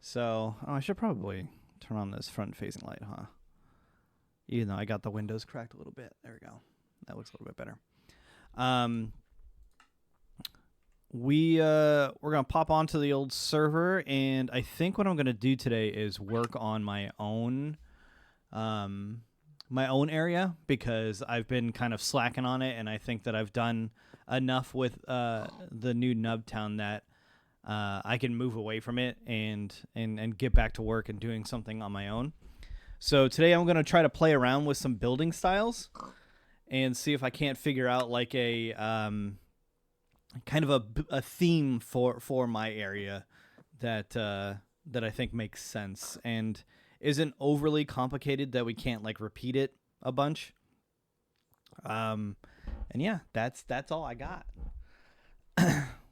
So, I should probably turn on this front-facing light, huh? Even though I got the windows cracked a little bit. There we go. That looks a little bit better. We're gonna pop onto the old server, and I think what I'm gonna do today is work on my own area, because I've been kind of slacking on it, and I think that I've done enough with the new Nubtown that I can move away from it and get back to work and doing something on my own. So today I'm gonna try to play around with some building styles and see if I can't figure out like a kind of a theme for my area that I think makes sense and isn't overly complicated, that we can't like repeat it a bunch. And yeah, that's all I got.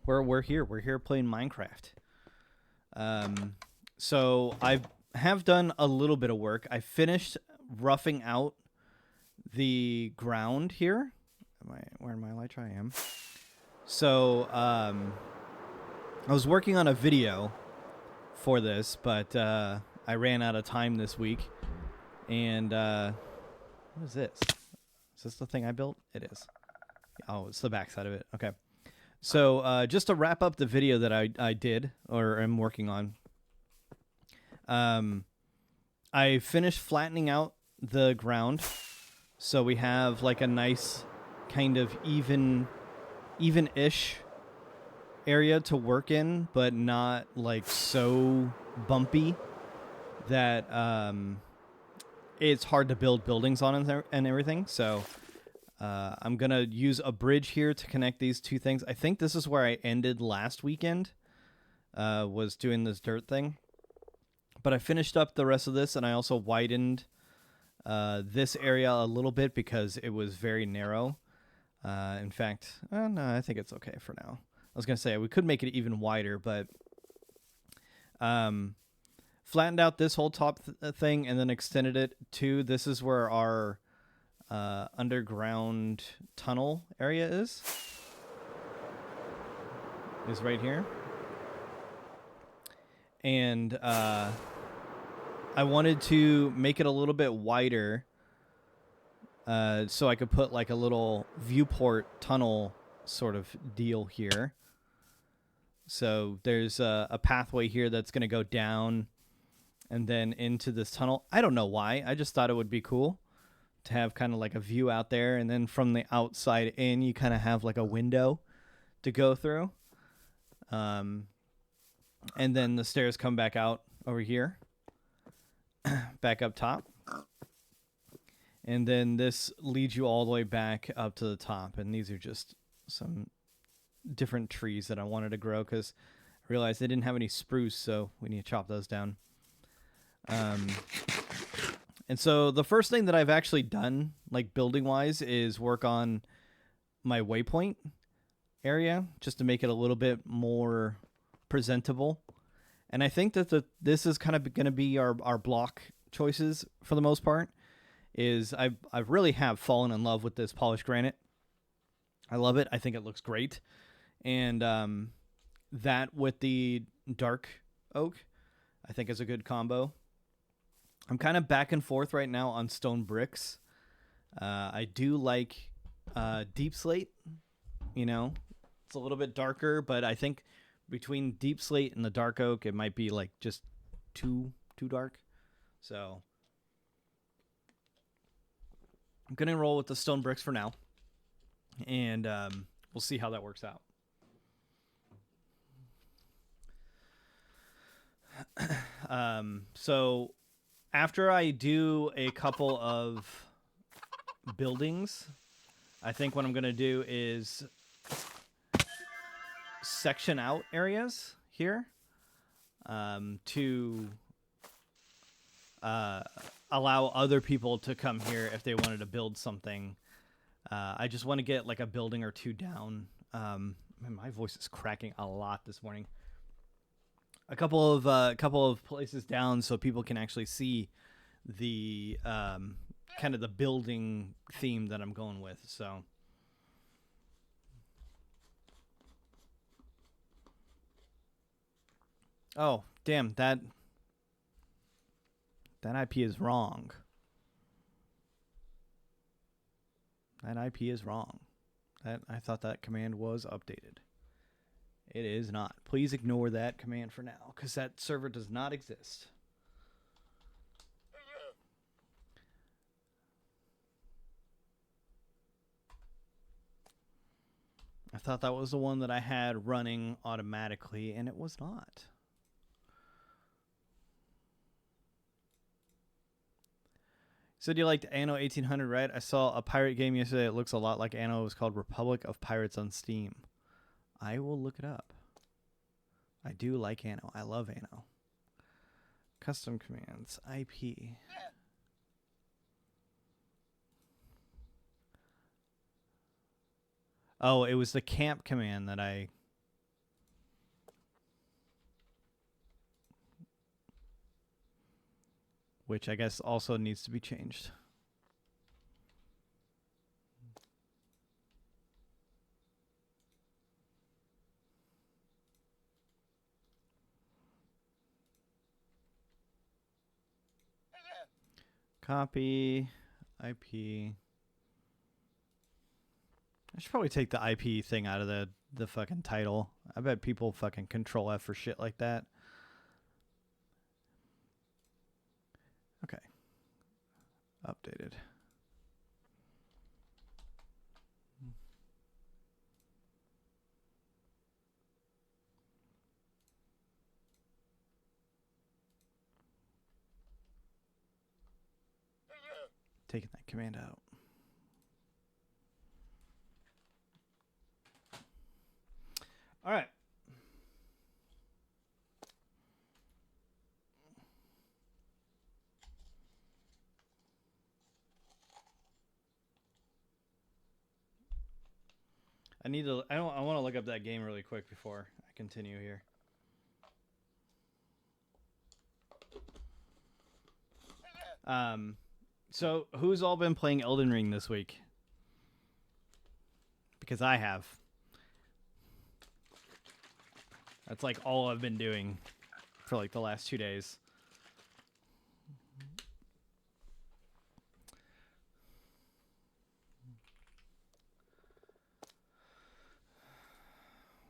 We're here playing Minecraft. So I have done a little bit of work. I finished roughing out the ground here. Where in my light try I am. So I was working on a video for this, but I ran out of time this week. And what is this? Is this the thing I built? It is. Oh, it's the backside of it. Okay. So just to wrap up the video that I did or am working on, I finished flattening out the ground, so we have like a nice kind of even-ish area to work in, but not like so bumpy that it's hard to build buildings on and everything. So I'm going to use a bridge here to connect these two things. I think this is where I ended last weekend, was doing this dirt thing. But I finished up the rest of this, and I also widened this area a little bit because it was very narrow. In fact, no, I think it's okay for now. I was going to say we could make it even wider, but flattened out this whole top thing and then extended it to, this is where our underground tunnel area is right here. And I wanted to make it a little bit wider so I could put like a little viewport tunnel sort of deal here. So there's a pathway here that's going to go down and then into this tunnel. I don't know why. I just thought it would be cool to have kind of like a view out there, and then from the outside in, you kind of have like a window to go through. And then the stairs come back out over here, back up top. And then this leads you all the way back up to the top. And these are just some different trees that I wanted to grow because I realized they didn't have any spruce, so we need to chop those down. And so the first thing that I've actually done, like building-wise, is work on my waypoint area just to make it a little bit more presentable. And I think that this is kind of going to be our block choices for the most part. Is I really have fallen in love with this polished granite. I love it. I think it looks great. And that with the dark oak, I think is a good combo. I'm kind of back and forth right now on stone bricks. I do like deep slate. You know, it's a little bit darker, but I think between deep slate and the dark oak, it might be like just too dark. So I'm going to roll with the stone bricks for now, and we'll see how that works out. So after I do a couple of buildings, I think what I'm going to do is section out areas here to allow other people to come here if they wanted to build something. I just want to get like a building or two down. Man, my voice is cracking a lot this morning. A couple of places down so people can actually see the kind of the building theme that I'm going with. So oh, damn, that That IP is wrong. That IP is wrong. I thought that command was updated. It is not. Please ignore that command for now, because that server does not exist. I thought that was the one that I had running automatically, and it was not. So do you liked Anno 1800, right? I saw a pirate game yesterday that looks a lot like Anno. It was called Republic of Pirates on Steam. I will look it up. I do like Anno. I love Anno. Custom commands, IP. Oh, it was the camp command that I... which I guess also needs to be changed. Copy, IP. I should probably take the IP thing out of the fucking title. I bet people fucking Control F for shit like that. Okay. Updated. Taking that command out. All right. I want to look up that game really quick before I continue here. So who's all been playing Elden Ring this week? Because I have. That's like all I've been doing for like the last 2 days.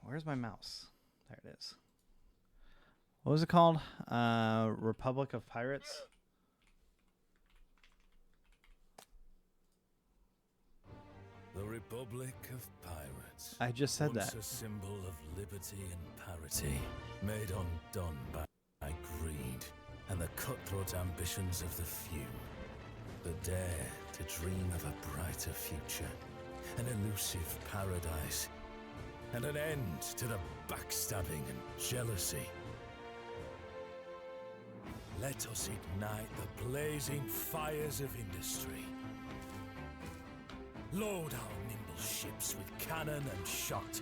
Where's my mouse? There it is. What was it called? Republic of Pirates? The Republic of Pirates. I just said that. Once a symbol of liberty and parity, made undone by greed and the cutthroat ambitions of the few. The dare to dream of a brighter future, an elusive paradise, and an end to the backstabbing and jealousy. Let us ignite the blazing fires of industry. Load our nimble ships with cannon and shot.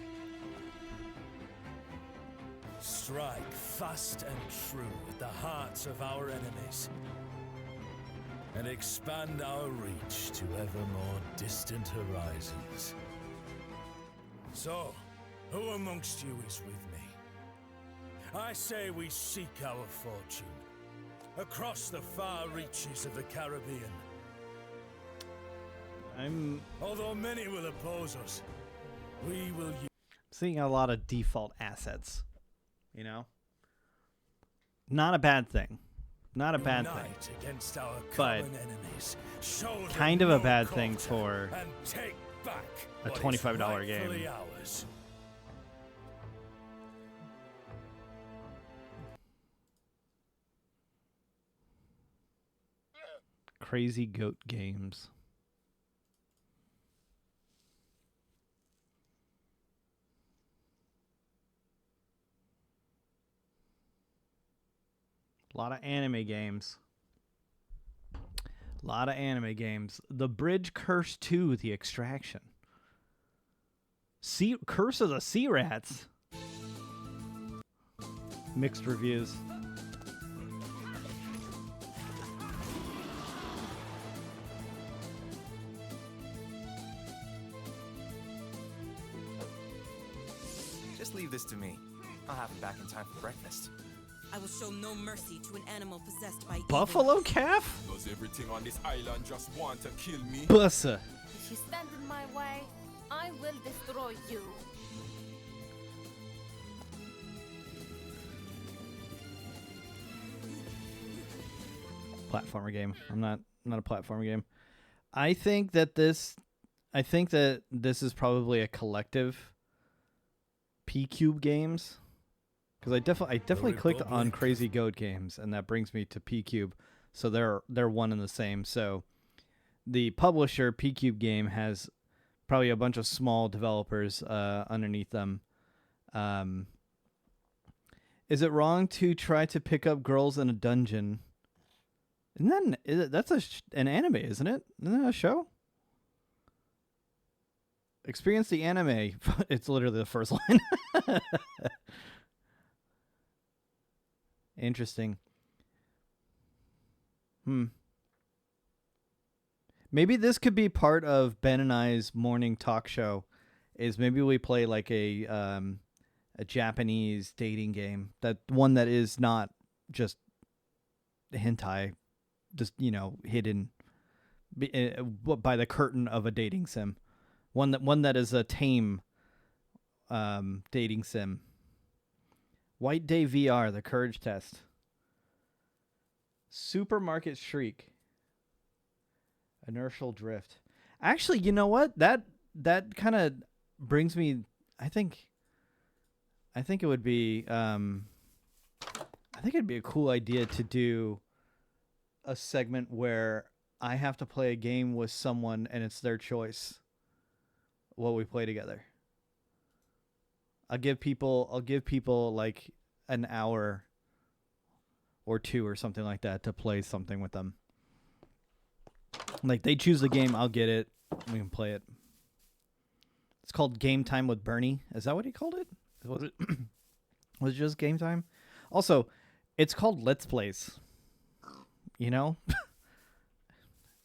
Strike fast and true at the hearts of our enemies. And expand our reach to ever more distant horizons. So, who amongst you is with me? I say we seek our fortune across the far reaches of the Caribbean. Although many will oppose us, we will use... Seeing a lot of default assets, you know? Not a bad thing. Not a bad thing. Against our but enemies. Kind of a bad thing for take back a $25 game. Ours. Crazy Goat Games. A lot of anime games. A lot of anime games. The Bridge Curse 2, The Extraction. Curse of the Sea Rats. Mixed reviews. Just leave this to me. I'll have it back in time for breakfast. I will show no mercy to an animal possessed by Buffalo evil. calf? Does everything on this island just want to kill me? Bussa. If you stand in my way, I will destroy you. Platformer game. I'm not a platformer game. I think that this is probably a collective P-Cube games, because I definitely clicked on Crazy Goat Games, and that brings me to P-Cube. So they're one and the same. So the publisher P-Cube Game has probably a bunch of small developers underneath them. Is it wrong to try to pick up girls in a dungeon? That's an anime, isn't it? Isn't that a show? Experience the anime. It's literally the first line. Interesting. Maybe this could be part of Ben and I's morning talk show. Is maybe we play like a Japanese dating game, that one that is not just hentai, just hidden by the curtain of a dating sim. One that is a tame dating sim. White Day VR, the courage test. Supermarket Shriek. Inertial drift. Actually, you know what? That kind of brings me. I think it would be. I think it'd be a cool idea to do a segment where I have to play a game with someone and it's their choice what we play together. I'll give people like an hour or two or something like that to play something with them. Like, they choose the game, I'll get it, we can play it. It's called Game Time with Bernie. Is that what he called it? Was it just Game Time? Also, it's called Let's Plays.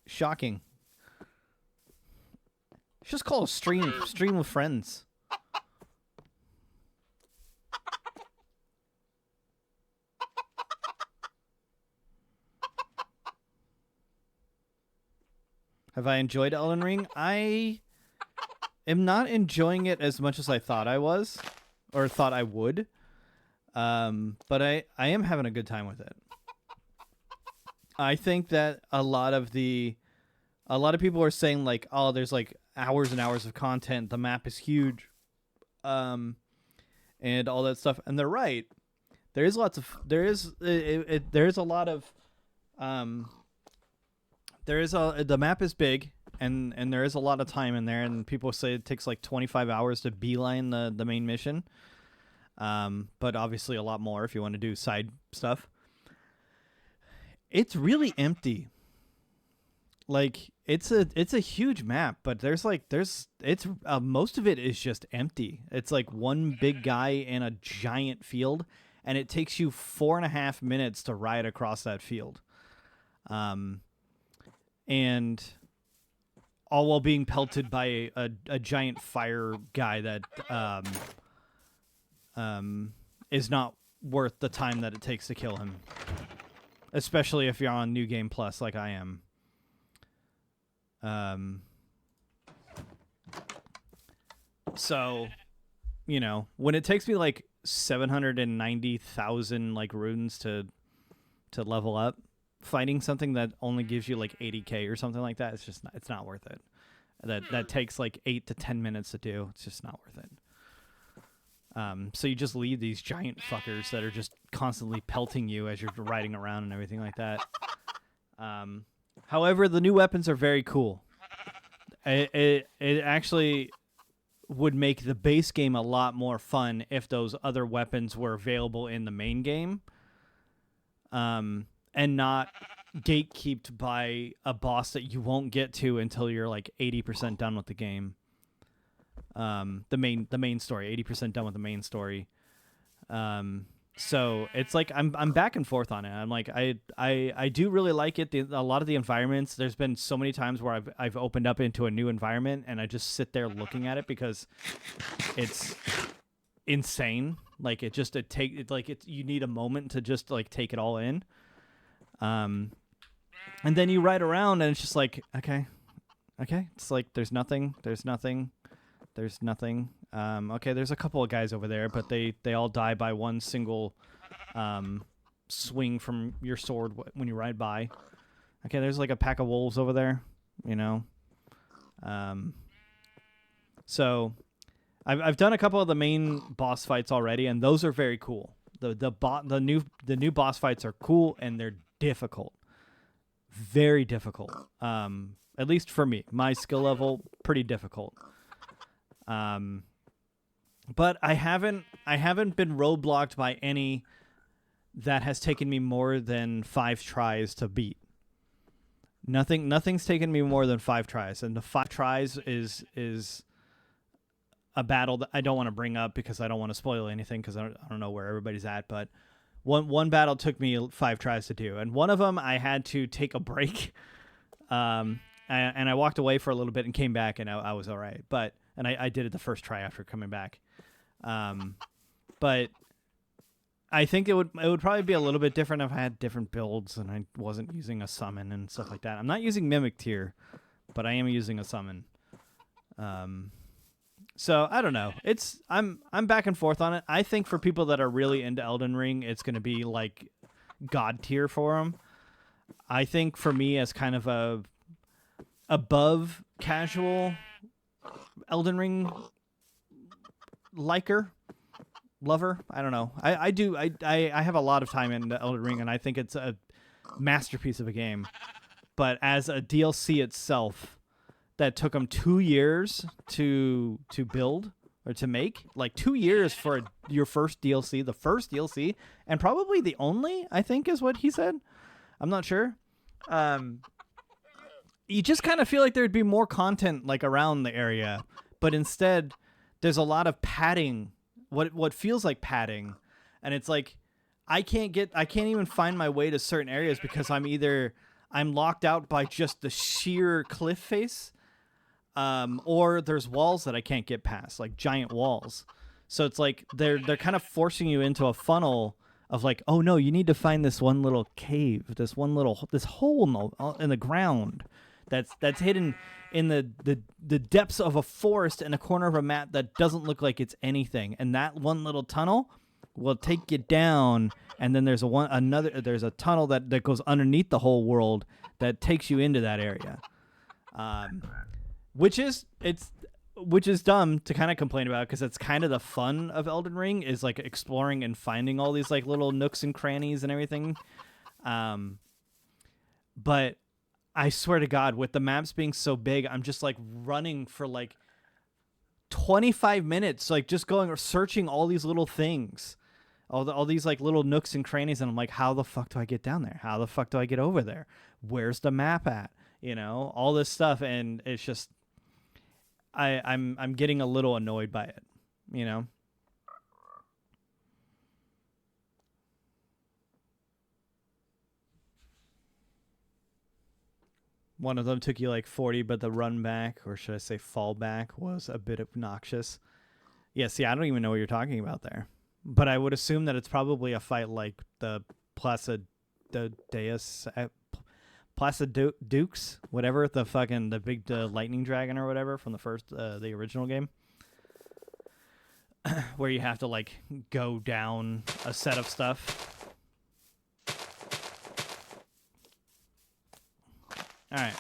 Shocking. It's just called a stream with friends. Have I enjoyed Elden Ring? I am not enjoying it as much as I thought I was, or thought I would. But I am having a good time with it. I think that a lot of people are saying like, oh, there's like hours and hours of content. The map is huge, and all that stuff. And they're right. The map is big, and there is a lot of time in there. And people say it takes like 25 hours to beeline the main mission. But obviously a lot more if you want to do side stuff. It's really empty. Like, it's a huge map, but most of it is just empty. It's like one big guy in a giant field, and it takes you 4.5 minutes to ride across that field. And all while being pelted by a giant fire guy that is not worth the time that it takes to kill him. Especially if you're on New Game Plus like I am. So, when it takes me like 790,000 like runes to level up, fighting something that only gives you like 80k or something like that, it's not worth it. That takes like 8 to 10 minutes to do. It's just not worth it. So you just leave these giant fuckers that are just constantly pelting you as you're riding around and everything like that. However, the new weapons are very cool. It actually would make the base game a lot more fun if those other weapons were available in the main game, and not gatekept by a boss that you won't get to until you're like 80% done with the game. The main story, 80% done with the main story. So it's like I'm back and forth on it. I'm like I do really like it. A lot of the environments, there's been so many times where I've opened up into a new environment and I just sit there looking at it because it's insane. Like you need a moment to just like take it all in. And then you ride around and it's just like, okay. It's like, there's nothing. Okay. There's a couple of guys over there, but they all die by one single, swing from your sword when you ride by. Okay. There's like a pack of wolves over there, you know? So I've done a couple of the main boss fights already, and those are very cool. The new boss fights are cool, and they're difficult, very difficult. At least for me, my skill level pretty difficult. But I haven't been roadblocked by any that has taken me more than 5 tries to beat. Nothing's taken me more than 5 tries, and the 5 tries is a battle that I don't want to bring up because I don't want to spoil anything because I don't know where everybody's at. But one battle took me 5 tries to do, and one of them I had to take a break, and I walked away for a little bit and came back, and I was all right. But I did it the first try after coming back. But I think it would probably be a little bit different if I had different builds and I wasn't using a summon and stuff like that. I'm not using Mimic Tier, but I am using a summon. So I don't know. I'm back and forth on it. I think for people that are really into Elden Ring, it's going to be like God tier for them. I think for me, as kind of a above casual Elden Ring lover, I don't know. I have a lot of time into Elden Ring, and I think it's a masterpiece of a game. But as a DLC itself, that took them 2 years to build or to make, like 2 years for your first DLC, the first DLC, and probably the only, I think is what he said. I'm not sure. You just kind of feel like there'd be more content like around the area, but instead there's a lot of padding, what feels like padding, and it's like I can't even find my way to certain areas because I'm locked out by just the sheer cliff face, or there's walls that I can't get past, like giant walls. So it's like they're kind of forcing you into a funnel of like, oh no, you need to find this one little cave, this hole in the ground that's hidden in the depths of a forest in a corner of a map that doesn't look like it's anything, and that one little tunnel will take you down, and then there's a tunnel that goes underneath the whole world that takes you into that area, which is dumb to kind of complain about because it's kind of the fun of Elden Ring is like exploring and finding all these like little nooks and crannies and everything, but I swear to God, with the maps being so big, I'm just like running for like 25 minutes, like just going or searching all these little things, all these like little nooks and crannies, and I'm like, how the fuck do I get down there? How the fuck do I get over there? Where's the map at? You know, all this stuff, and it's just I'm getting a little annoyed by it, you know. One of them took you like 40, but the run back, or should I say fall back, was a bit obnoxious. Yeah, see, I don't even know what you're talking about there. But I would assume that it's probably a fight like the Dukes, whatever, the big lightning dragon or whatever from the original game. Where you have to like go down a set of stuff. All right.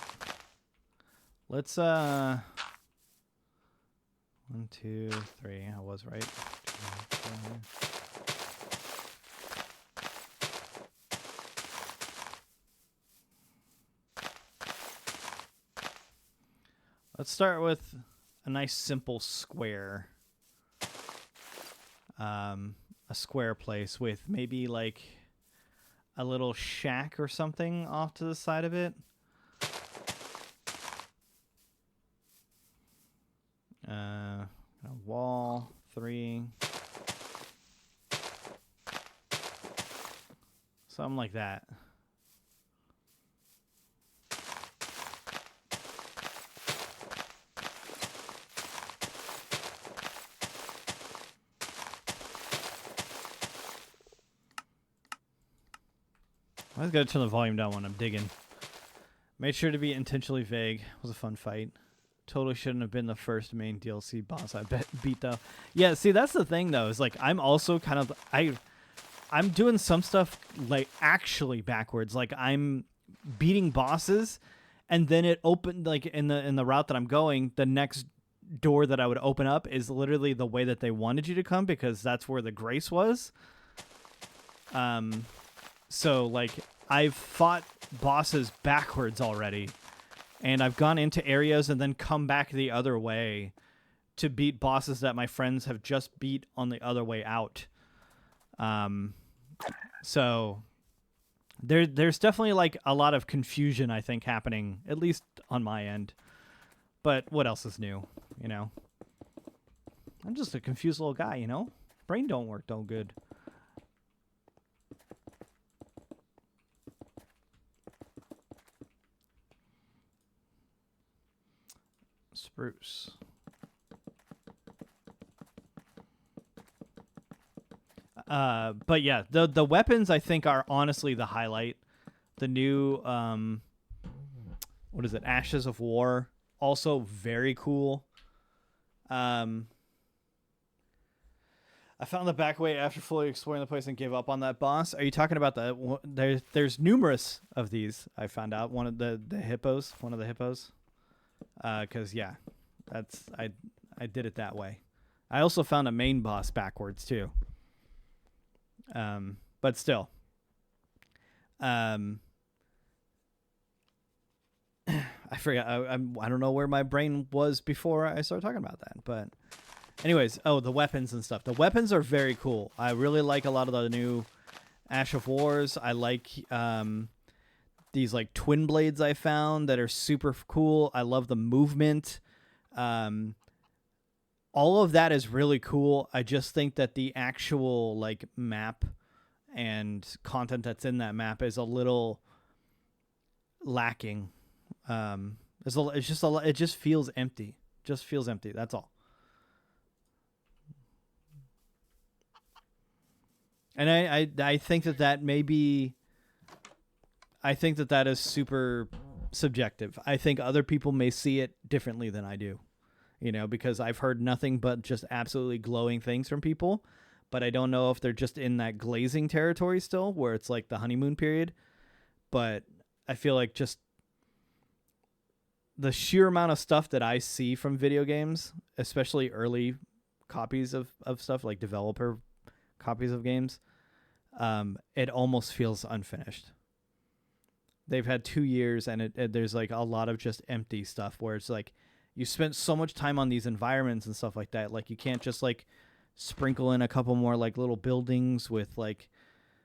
Let's 1, 2, 3. I was right. 2, 3. Let's start with a nice simple square. A square place with maybe like a little shack or something off to the side of it. A wall, 3. Something like that. I always gotta turn the volume down when I'm digging. Made sure to be intentionally vague. It was a fun fight. Totally shouldn't have been the first main DLC boss I beat though. Yeah, see that's the thing though, is like I'm also kind of I'm doing some stuff like actually backwards. Like I'm beating bosses and then it opened like in the route that I'm going, the next door that I would open up is literally the way that they wanted you to come because that's where the grace was. So like I've fought bosses backwards already. And I've gone into areas and then come back the other way to beat bosses that my friends have just beat on the other way out. So there's definitely like a lot of confusion, I think, happening, at least on my end. But what else is new, you know? I'm just a confused little guy, you know? Brain don't work no good. Spruce. But yeah, the weapons I think are honestly the highlight. The new what is it? Ashes of War, also very cool. I found the back way after fully exploring the place and gave up on that boss. Are you talking about there's numerous of these? I found out one of the hippos, because yeah, I did it that way. I also found a main boss backwards too. But still, I forgot. I don't know where my brain was before I started talking about that. But anyways, the weapons and stuff. The weapons are very cool. I really like a lot of the new Ash of Wars. I like these like twin blades I found that are super cool. I love the movement. All of that is really cool. I just think that the actual like map and content that's in that map is a little lacking. It's just it just feels empty. Just feels empty. That's all. And I think that may be. I think that is super subjective. I think other people may see it differently than I do. You know, because I've heard nothing but just absolutely glowing things from people, but I don't know if they're just in that glazing territory still, where it's like the honeymoon period. But I feel like just the sheer amount of stuff that I see from video games, especially early copies of stuff, like developer copies of games, it almost feels unfinished. They've had 2 years, and there's like a lot of just empty stuff where it's like, you spent so much time on these environments and stuff like that. Like you can't just like sprinkle in a couple more like little buildings with like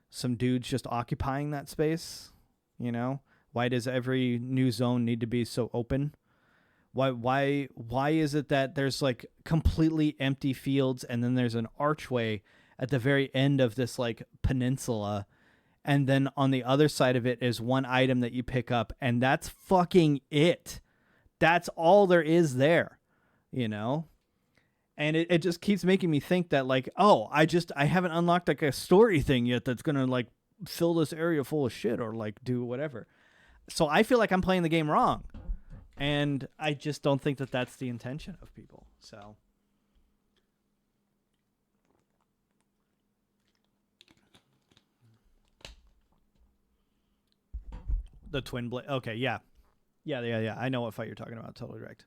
some dudes just occupying that space. You know, why does every new zone need to be so open? Why is it that there's like completely empty fields and then there's an archway at the very end of this like peninsula, and then on the other side of it is one item that you pick up, and that's fucking it. That's all there is there, you know? And it just keeps making me think that like, oh, I haven't unlocked like a story thing yet that's going to like fill this area full of shit or like do whatever. So I feel like I'm playing the game wrong. And I just don't think that that's the intention of people. So the twin blade. Okay, yeah. Yeah. I know what fight you're talking about. Totally wrecked.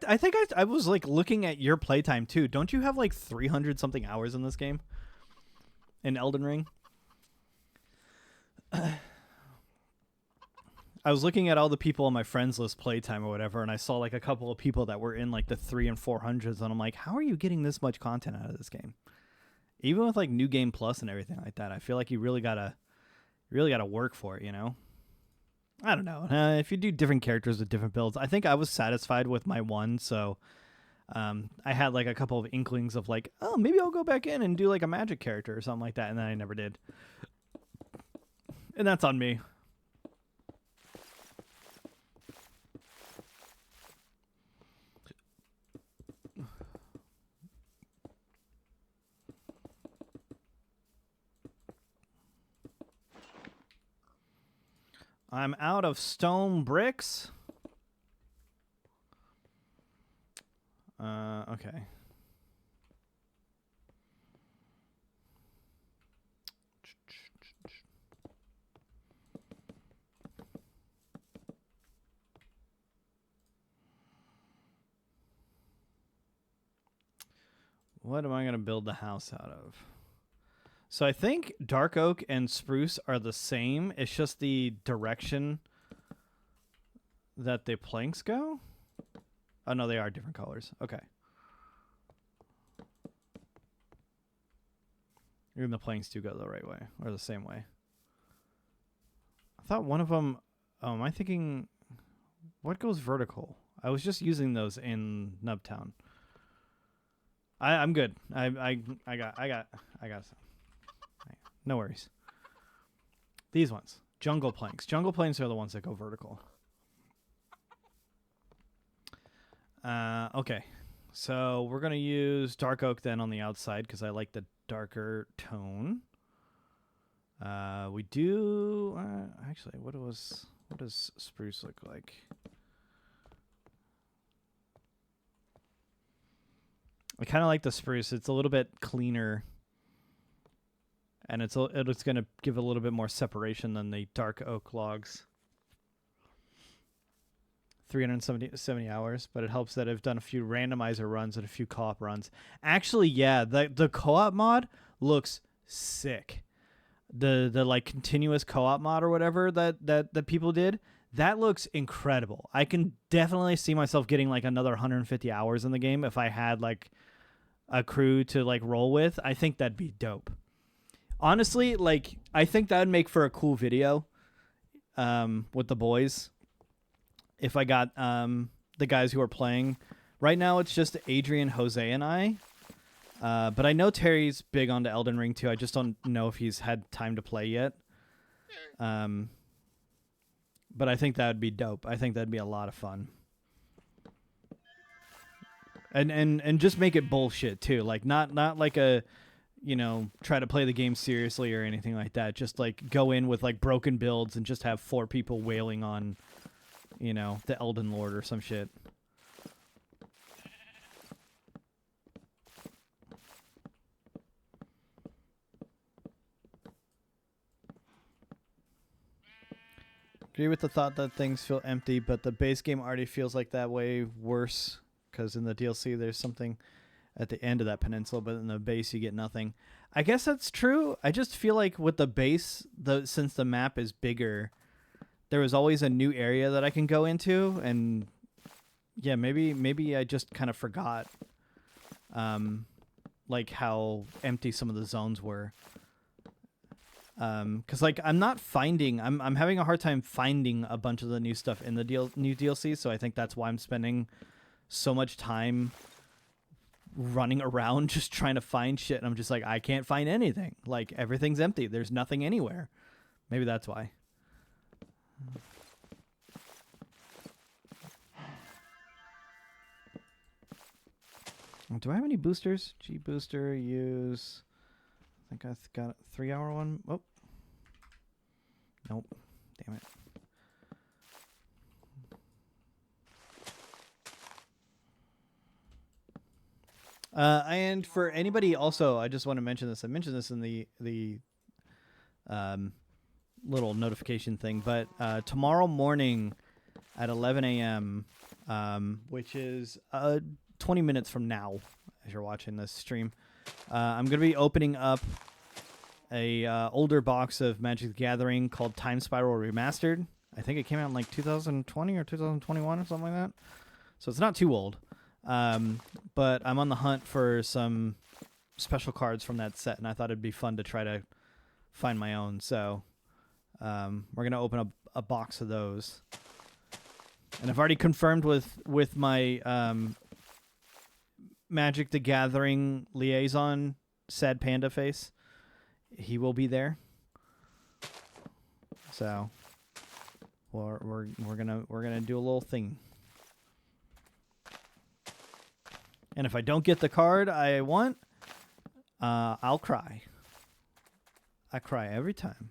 I think I was like looking at your playtime too. Don't you have like 300 something hours in this game? In Elden Ring? I was looking at all the people on my friends list playtime or whatever, and I saw like a couple of people that were in like the 300 and 400s, and I'm like, how are you getting this much content out of this game? Even with like New Game Plus and everything like that, I feel like you really gotta work for it, you know? I don't know. If you do different characters with different builds, I think I was satisfied with my one, so I had like a couple of inklings of like, oh, maybe I'll go back in and do like a magic character or something like that, and then I never did. And that's on me. I'm out of stone bricks. Okay. What am I going to build the house out of? So I think dark oak and spruce are the same. It's just the direction that the planks go. Oh, no, they are different colors. Okay. Even the planks do go the right way, or the same way. I thought one of them... Oh, am I thinking... What goes vertical? I was just using those in Nubtown. I'm good. I got some. No worries. These ones. Jungle planks. Jungle planks are the ones that go vertical. Okay. So we're going to use dark oak then on the outside because I like the darker tone. We do... actually, what does spruce look like? I kind of like the spruce. It's a little bit cleaner. And it's going to give a little bit more separation than the dark oak logs. 370 hours, but it helps that I've done a few randomizer runs and a few co-op runs. Actually, yeah, the co-op mod looks sick. The like continuous co-op mod or whatever that people did, that looks incredible. I can definitely see myself getting like another 150 hours in the game if I had like a crew to like roll with. I think that'd be dope. Honestly, like I think that'd make for a cool video with the boys. If I got the guys who are playing. Right now it's just Adrian, Jose, and I. But I know Terry's big onto Elden Ring too. I just don't know if he's had time to play yet. But I think that would be dope. I think that'd be a lot of fun. And just make it bullshit too. Like not like a, you know, try to play the game seriously or anything like that. Just like go in with like broken builds and just have 4 people wailing on, you know, the Elden Lord or some shit. Agree with the thought that things feel empty, but the base game already feels like that way worse because in the DLC there's something at the end of that peninsula, but in the base you get nothing. I guess that's true. I just feel like with the base, since the map is bigger, there was always a new area that I can go into, and yeah, maybe I just kind of forgot like how empty some of the zones were. Because like I'm having a hard time finding a bunch of the new stuff in the new DLC, so I think that's why I'm spending so much time running around just trying to find shit, and I'm just like, I can't find anything. Like everything's empty. There's nothing anywhere. Maybe that's why. Do I have any boosters? G booster, use. I think I've got a 3-hour one. Oh. Nope. Damn it. And for anybody also, I just want to mention this. I mentioned this in the little notification thing, but tomorrow morning at 11 a.m., which is 20 minutes from now, as you're watching this stream, I'm going to be opening up a older box of Magic the Gathering called Time Spiral Remastered. I think it came out in like 2020 or 2021 or something like that. So it's not too old. But I'm on the hunt for some special cards from that set, and I thought it'd be fun to try to find my own. So we're going to open up a box of those. And I've already confirmed with my Magic the Gathering liaison, Sad Panda Face. He will be there. So we're gonna do a little thing. And if I don't get the card I want, I'll cry. I cry every time.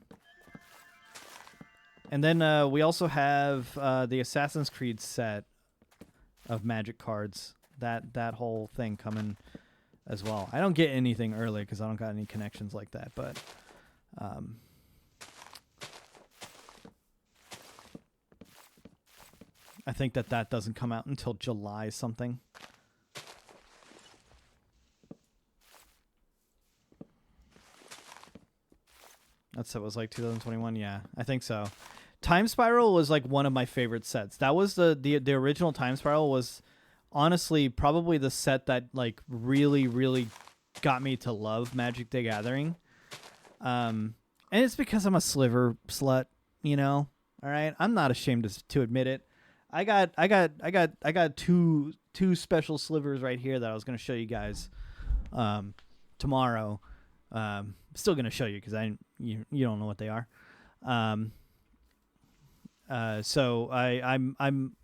And then we also have the Assassin's Creed set of Magic cards. That whole thing coming as well. I don't get anything early because I don't got any connections like that. But I think that doesn't come out until July something. That set was like 2021. Yeah, I think so. Time Spiral was like one of my favorite sets. That was the original Time Spiral was honestly probably the set that like really got me to love Magic the Gathering. And it's because I'm a sliver slut, you know. All right, I'm not ashamed to admit it. I got two special slivers right here that I was going to show you guys tomorrow. Still going to show you because you don't know what they are. So I'm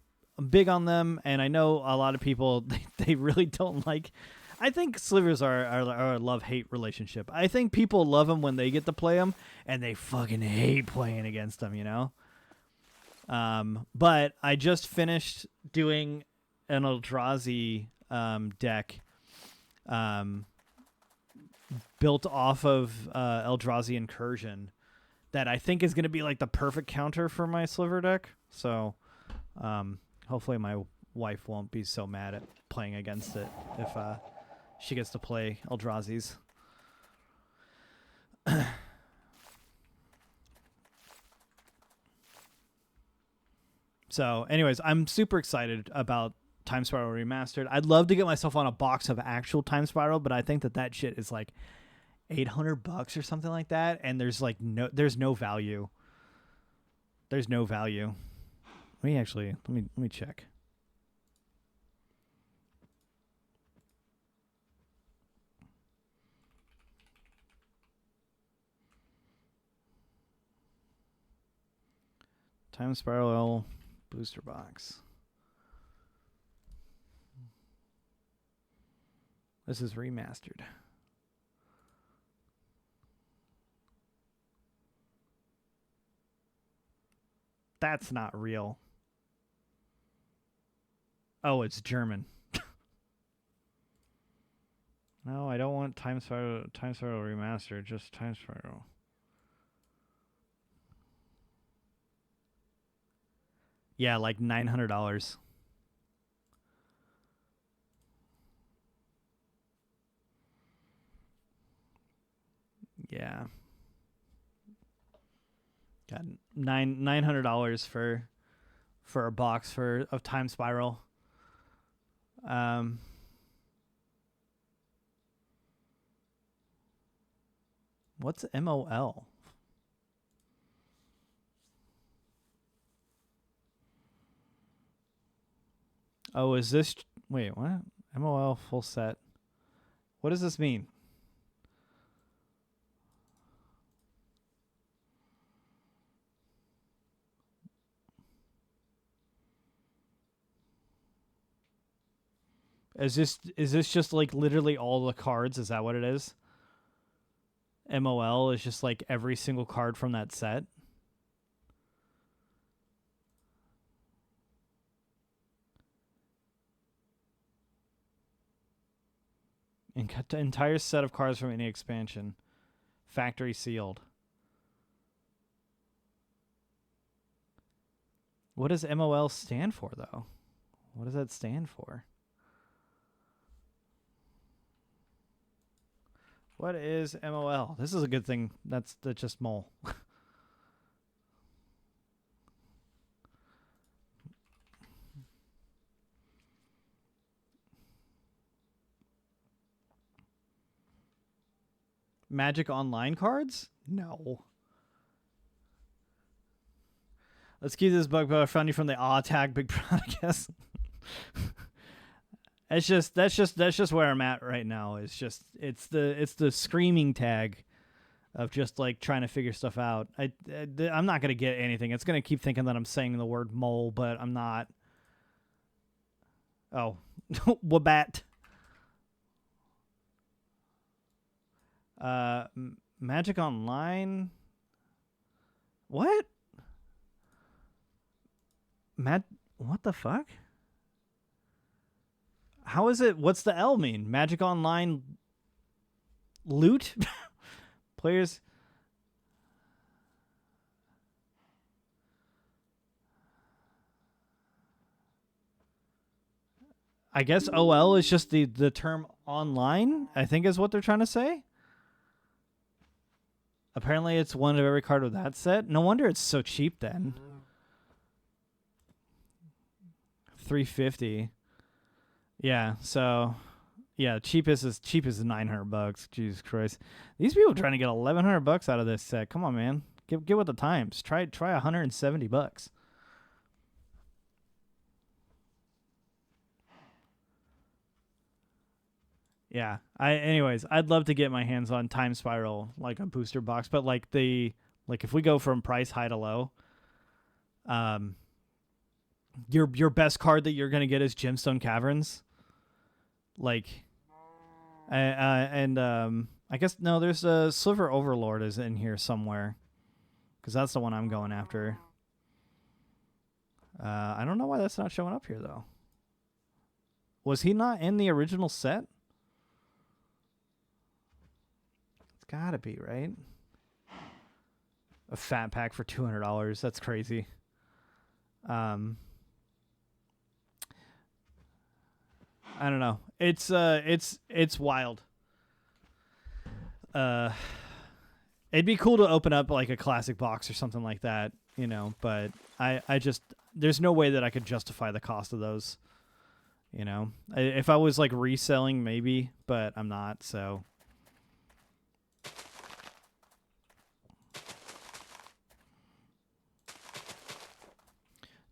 big on them, and I know a lot of people they really don't like. I think slivers are a love-hate relationship. I think people love them when they get to play them, and they fucking hate playing against them, you know? But I just finished doing an Eldrazi deck built off of Eldrazi Incursion that I think is going to be like the perfect counter for my sliver deck. So hopefully my wife won't be so mad at playing against it if she gets to play Eldrazi's. So anyways, I'm super excited about Time Spiral Remastered. I'd love to get myself on a box of actual Time Spiral, but I think that shit is like $800 or something like that, and there's no value. There's no value. Let me check. Time Spiral booster box. This is remastered. That's not real. Oh, it's German. No, I don't want Time Spiral Remastered, just Time Spiral. Yeah, like $900. Yeah. Got $900 for a box of Time Spiral. What's MOL? Oh, is this... Wait, what? MOL full set. What does this mean? Is this just like literally all the cards? Is that what it is? MOL is just like every single card from that set? Entire set of cards from any expansion. Factory sealed. What does MOL stand for, though? What does that stand for? What is MOL? This is a good thing. That's just mole. Magic Online cards? No. Let's keep this bug, but I found you from the tag, big brown, I guess. That's just where I'm at right now. It's the screaming tag of just like trying to figure stuff out. I'm not gonna get anything. It's gonna keep thinking that I'm saying the word mole, but I'm not. Oh, Wabat. Magic Online. What? What the fuck? How is it? What's the L mean? Magic Online loot? Players. I guess OL is just the term online, I think is what they're trying to say. Apparently it's one of every card with that set. No wonder it's so cheap then. $350. Yeah, so yeah, cheapest is $900. Jesus Christ. These people are trying to get $1,100 out of this set. Come on, man. Get with the times. Try $170. Yeah. Anyways, I'd love to get my hands on Time Spiral, like a booster box, but like if we go from price high to low, your best card that you're gonna get is Gemstone Caverns. Like, I guess no, there's a Sliver Overlord is in here somewhere, because that's the one I'm going after. I don't know why that's not showing up here though. Was he not in the original set? Gotta be, right? A fat pack for $200. That's crazy. I don't know. It's wild. It'd be cool to open up like a classic box or something like that, you know, but I just there's no way that I could justify the cost of those. You know, if I was like reselling, maybe, but I'm not, so.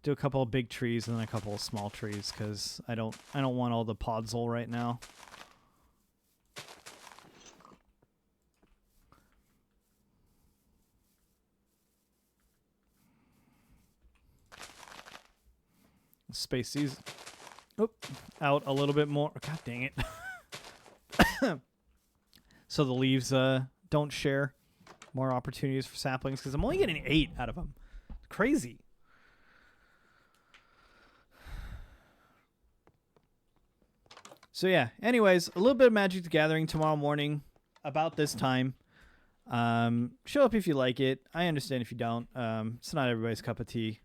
Do a couple of big trees and then a couple of small trees because I don't want all the podzol right now. Space these out a little bit more. God dang it. So the leaves don't share more opportunities for saplings because I'm only getting 8 out of them. Crazy. So yeah, anyways, a little bit of Magic the Gathering tomorrow morning about this time. Show up if you like it. I understand if you don't. It's not everybody's cup of tea.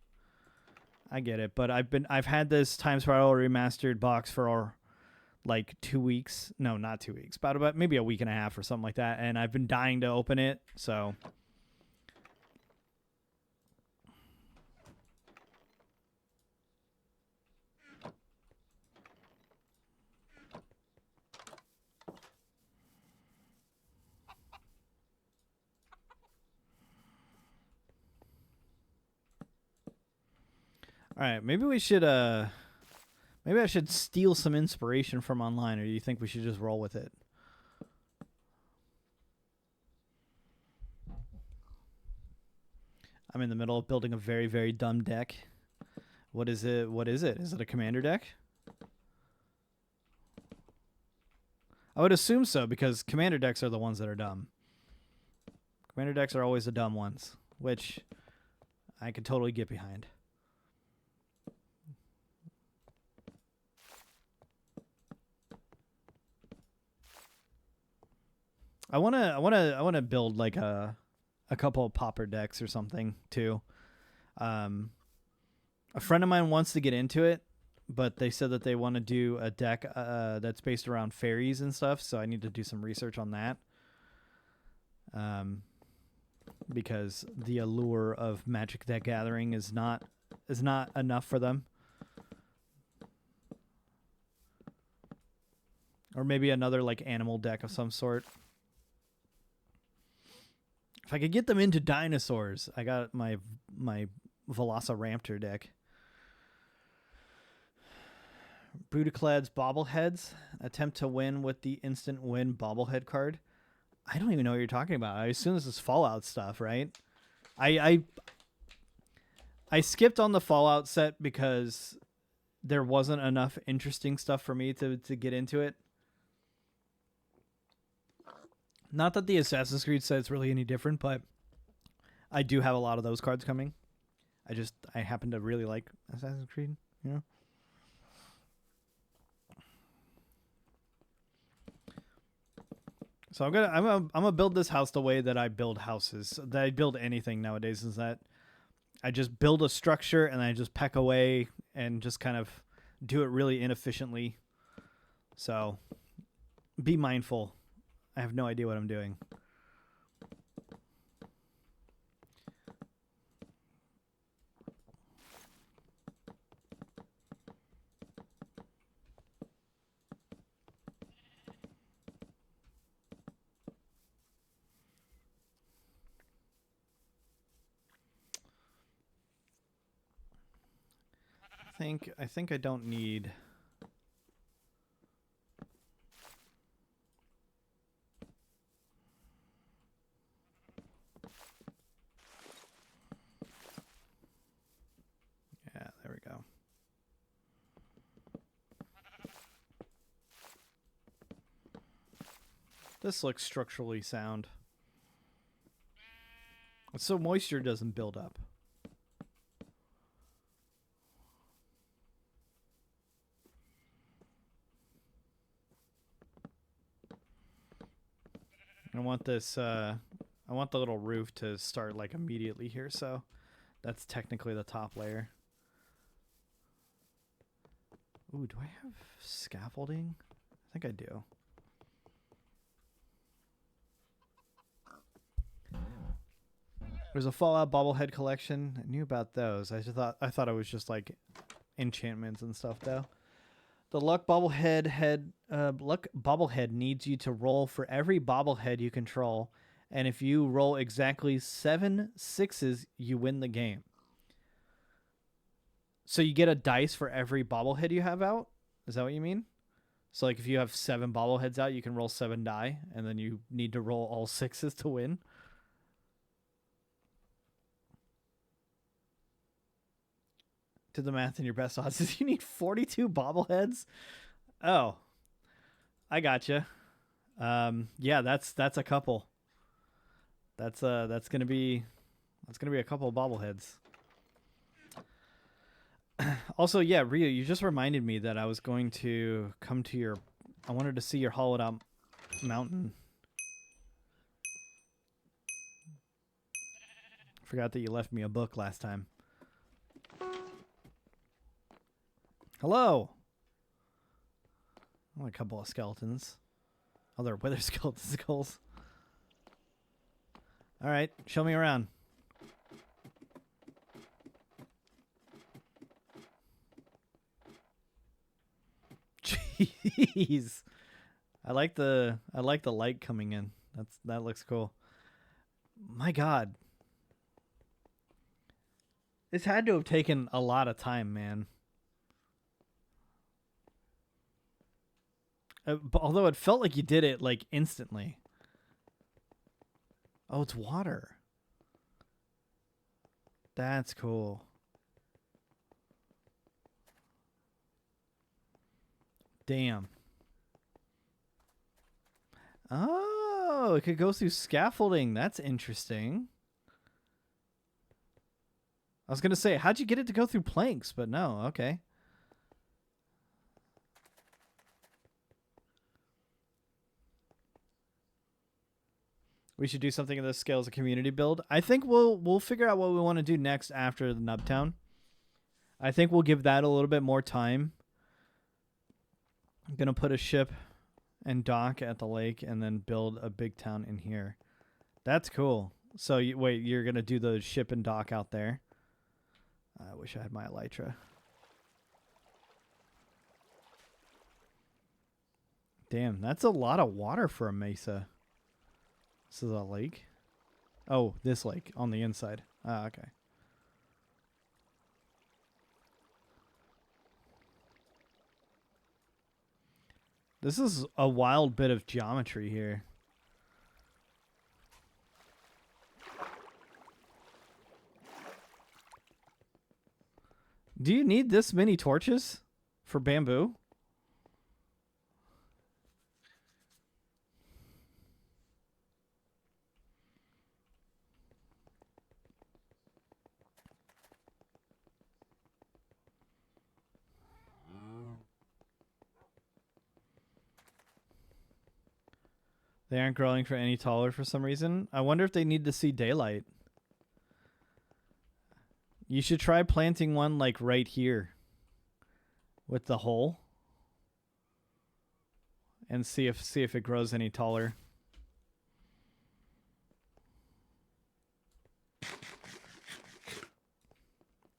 I get it, but I've had this Time Spiral Remastered box for like 2 weeks. No, not 2 weeks, but about maybe a week and a half or something like that, and I've been dying to open it, so all right, maybe we should maybe I should steal some inspiration from online, or do you think we should just roll with it? I'm in the middle of building a very, very dumb deck. What is it? What is it? Is it a commander deck? I would assume so, because commander decks are the ones that are dumb. Commander decks are always the dumb ones, which I could totally get behind. I wanna build like a couple of popper decks or something too. A friend of mine wants to get into it, but they said that they want to do a deck that's based around fairies and stuff. So I need to do some research on that. Because the allure of Magic the Gathering is not enough for them. Or maybe another like animal deck of some sort. If I could get them into dinosaurs, I got my Velociraptor deck. Budaclad's Bobbleheads. Attempt to win with the instant win bobblehead card. I don't even know what you're talking about. I assume this is Fallout stuff, right? I skipped on the Fallout set because there wasn't enough interesting stuff for me to get into it. Not that the Assassin's Creed set's really any different, but I do have a lot of those cards coming. I happen to really like Assassin's Creed, you know. So I'm gonna build this house the way that I build houses, that I build anything nowadays, is that I just build a structure and I just peck away and just kind of do it really inefficiently. So be mindful. I have no idea what I'm doing. I think I don't need. Yeah, there we go. This looks structurally sound. So moisture doesn't build up. I want this, I want the little roof to start like immediately here, so that's technically the top layer. Ooh, do I have scaffolding? I think I do. There's a Fallout bobblehead collection. I knew about those. I thought it was just like enchantments and stuff though. The luck bobblehead needs you to roll for every bobblehead you control, and if you roll exactly 7 6s, you win the game. So you get a dice for every bobblehead you have out? Is that what you mean? So like if you have 7 bobbleheads out, you can roll 7 die, and then you need to roll all 6s to win? To the math and your best odds is you need 42 bobbleheads? Oh. I gotcha. Yeah, that's a couple. That's gonna be a couple of bobbleheads. Also, yeah, Ryu, you just reminded me that I was going to come to your... I wanted to see your hollowed out mountain. Forgot that you left me a book last time. Hello! Oh, a couple of skeletons. Oh, they're wither skeleton skulls. Alright, show me around. Jeez. I like the light coming in. That looks cool. My God. This had to have taken a lot of time, man. Although it felt like you did it like instantly. Oh, it's water. That's cool. Damn. Oh, it could go through scaffolding. That's interesting. I was going to say, how'd you get it to go through planks? But no, okay. We should do something in this scale as a community build. I think we'll figure out what we want to do next after the Nubtown. I think we'll give that a little bit more time. I'm going to put a ship and dock at the lake and then build a big town in here. That's cool. So, wait, you're going to do the ship and dock out there? I wish I had my elytra. Damn, that's a lot of water for a mesa. This is a lake? Oh, this lake on the inside. Ah, okay. This is a wild bit of geometry here. Do you need this many torches for bamboo? They aren't growing for any taller for some reason. I wonder if they need to see daylight. You should try planting one like right here with the hole and see if it grows any taller.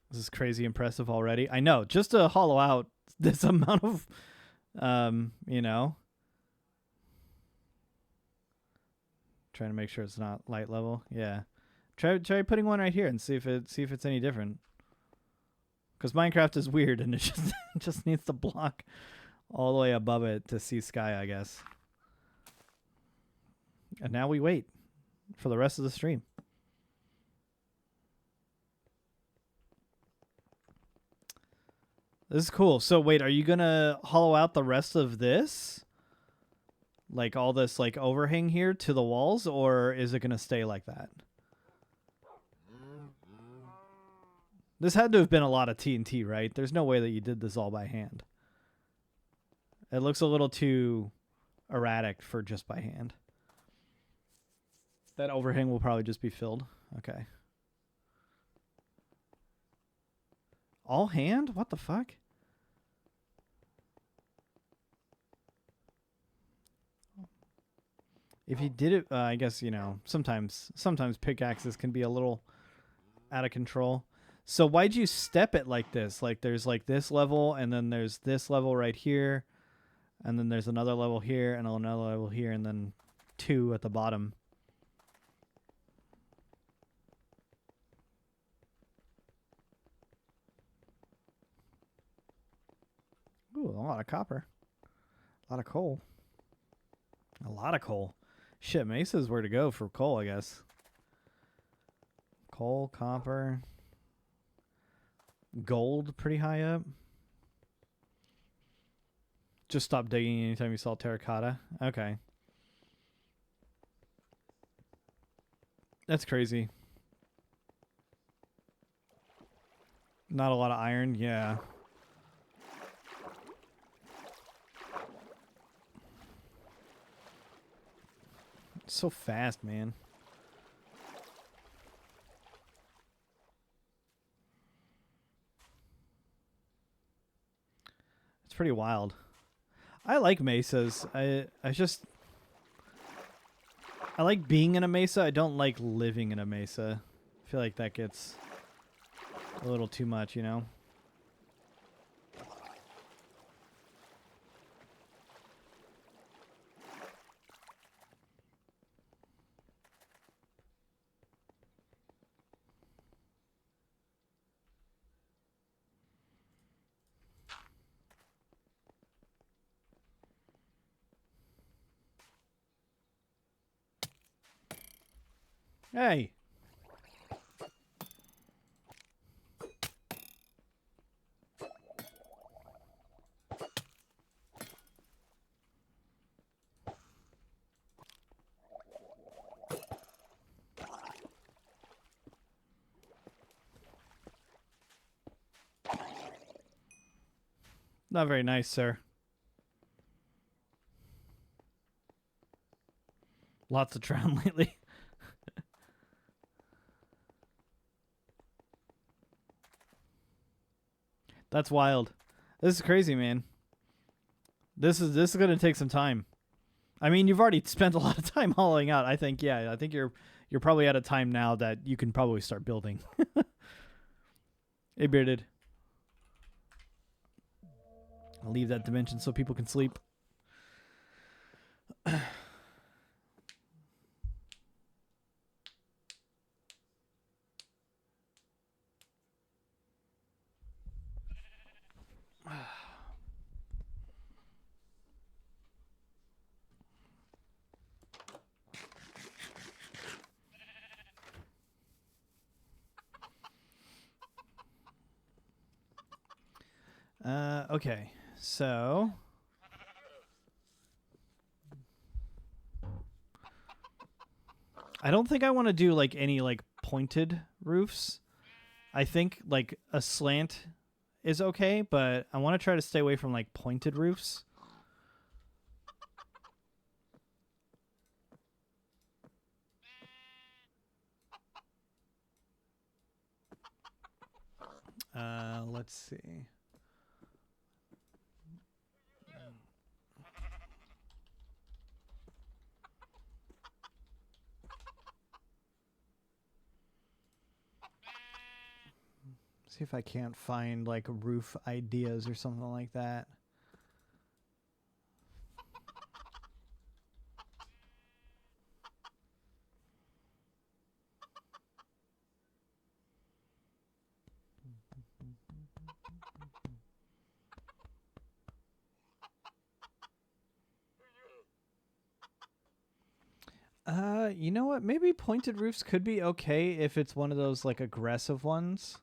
This is crazy impressive already. I know, just to hollow out this amount of you know, trying to make sure it's not light level. Yeah. Try putting one right here and see if it's any different. Because Minecraft is weird and it just needs to block all the way above it to see sky, I guess. And now we wait for the rest of the stream. This is cool. So wait, are you gonna hollow out the rest of this? Like all this like overhang here to the walls, or is it gonna stay like that? This had to have been a lot of TNT, right? There's no way that you did this all by hand. It looks a little too erratic for just by hand. That overhang will probably just be filled. Okay. All hand? What the fuck? If you did it, I guess, you know, sometimes pickaxes can be a little out of control. So why'd you step it like this? Like there's like this level, and then there's this level right here, and then there's another level here, and another level here, and then 2 at the bottom. Ooh, a lot of copper. A lot of coal. A lot of coal. Shit, Mesa's where to go for coal, I guess. Coal, copper. Gold pretty high up. Just stop digging anytime you saw terracotta. Okay. That's crazy. Not a lot of iron, yeah. It's so fast, man. It's pretty wild. I like mesas. I like being in a mesa. I don't like living in a mesa. I feel like that gets a little too much, you know? Hey. Not very nice, sir. Lots of drown lately. That's wild. This is crazy, man. This is gonna take some time. I mean, you've already spent a lot of time hollowing out. I think, yeah. I think you're probably at a time now that you can probably start building. Hey, Bearded. I'll leave that dimension so people can sleep. Okay, so I don't think I want to do like any like pointed roofs. I think like a slant is okay, but I want to try to stay away from like pointed roofs. Let's see. See if I can't find like roof ideas or something like that. You know what? Maybe pointed roofs could be okay if it's one of those like aggressive ones.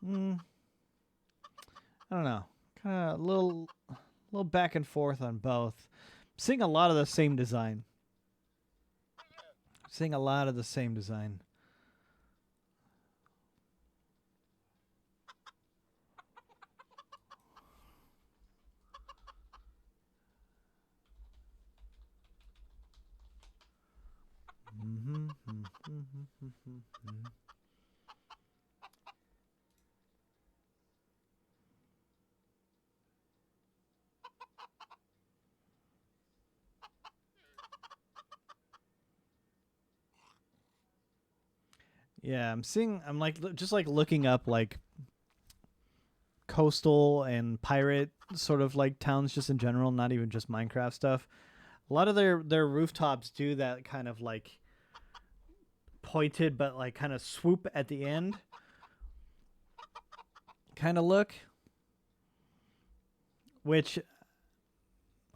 I don't know. Kind of a little back and forth on both. Seeing a lot of the same design. Seeing a lot of the same design. Yeah, I'm like just like looking up like coastal and pirate sort of like towns just in general, not even just Minecraft stuff. A lot of their rooftops do that kind of like pointed but like kind of swoop at the end kind of look, which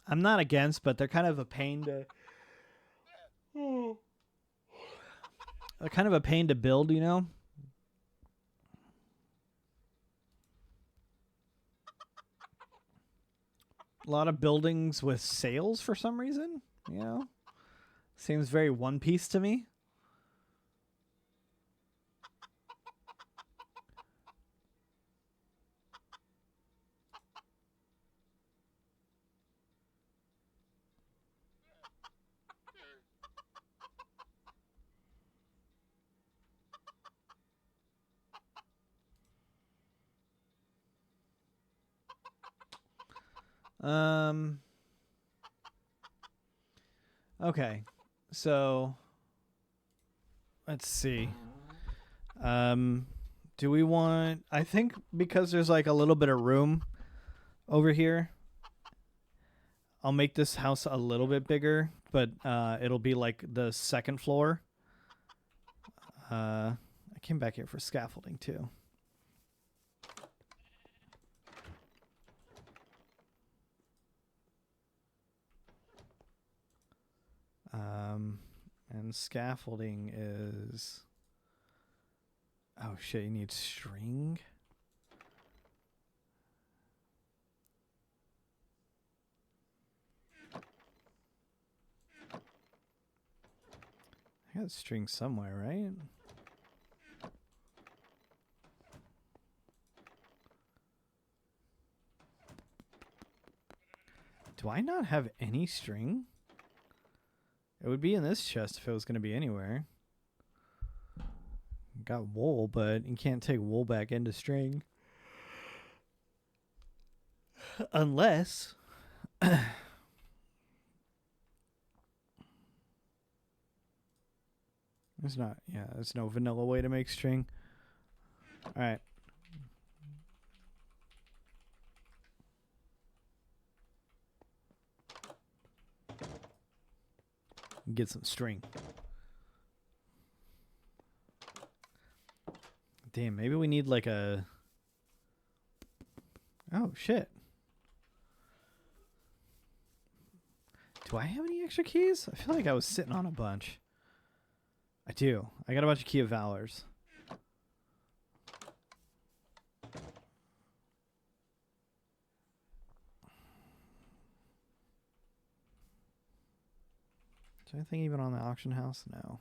I'm not against, but they're kind of a pain to build, you know? A lot of buildings with sails for some reason, you know? Seems very One Piece to me. Okay. So let's see. Do we want, I think because there's like a little bit of room over here, I'll make this house a little bit bigger, but it'll be like the second floor. I came back here for scaffolding too. And scaffolding is, oh shit, you need string? I got string somewhere, right? Do I not have any string? It would be in this chest if it was going to be anywhere. Got wool, but you can't take wool back into string. Unless... There's not... Yeah, there's no vanilla way to make string. Alright. Get some string. Damn, maybe we need like a... Oh, shit. Do I have any extra keys? I feel like I was sitting on a bunch. I do. I got a bunch of Key of Valors. Is there anything even on the auction house? No.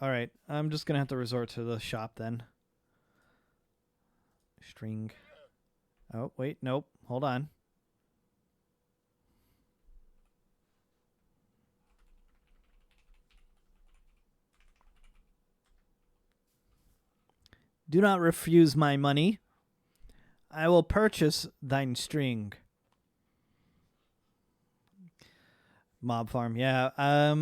Alright. I'm just gonna have to resort to the shop then. String. Oh, wait, nope. Hold on. Do not refuse my money. I will purchase thine string. Mob farm, yeah. I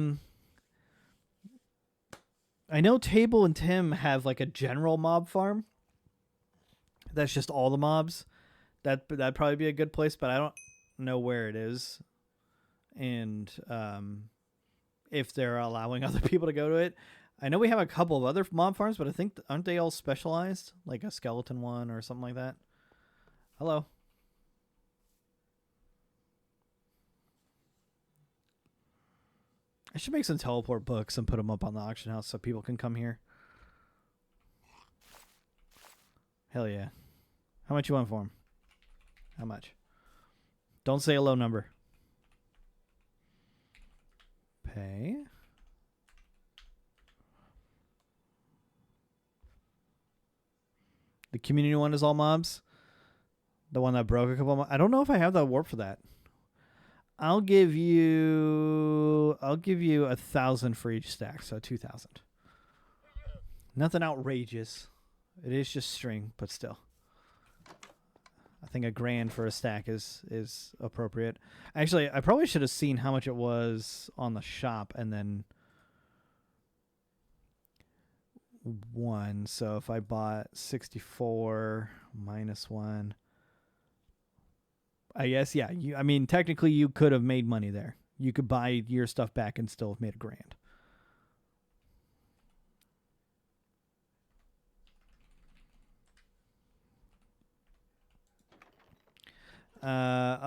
know Table and Tim have like a general mob farm. That's just all the mobs. That'd probably be a good place, but I don't know where it is, and if they're allowing other people to go to it. I know we have a couple of other mob farms, but I think aren't they all specialized, like a skeleton one or something like that? Hello. I should make some teleport books and put them up on the auction house so people can come here. Hell yeah. How much you want for them? How much? Don't say a low number. Pay. The community one is all mobs. The one that broke a couple of mobs. I don't know if I have that warp for that. I'll give you 1,000 for each stack, so 2,000. Nothing outrageous. It is just string, but still. I think $1,000 for a stack is appropriate. Actually, I probably should have seen how much it was on the shop and then one. So if I bought 64 minus 1, I guess, yeah. I mean, technically, you could have made money there. You could buy your stuff back and still have made $1,000.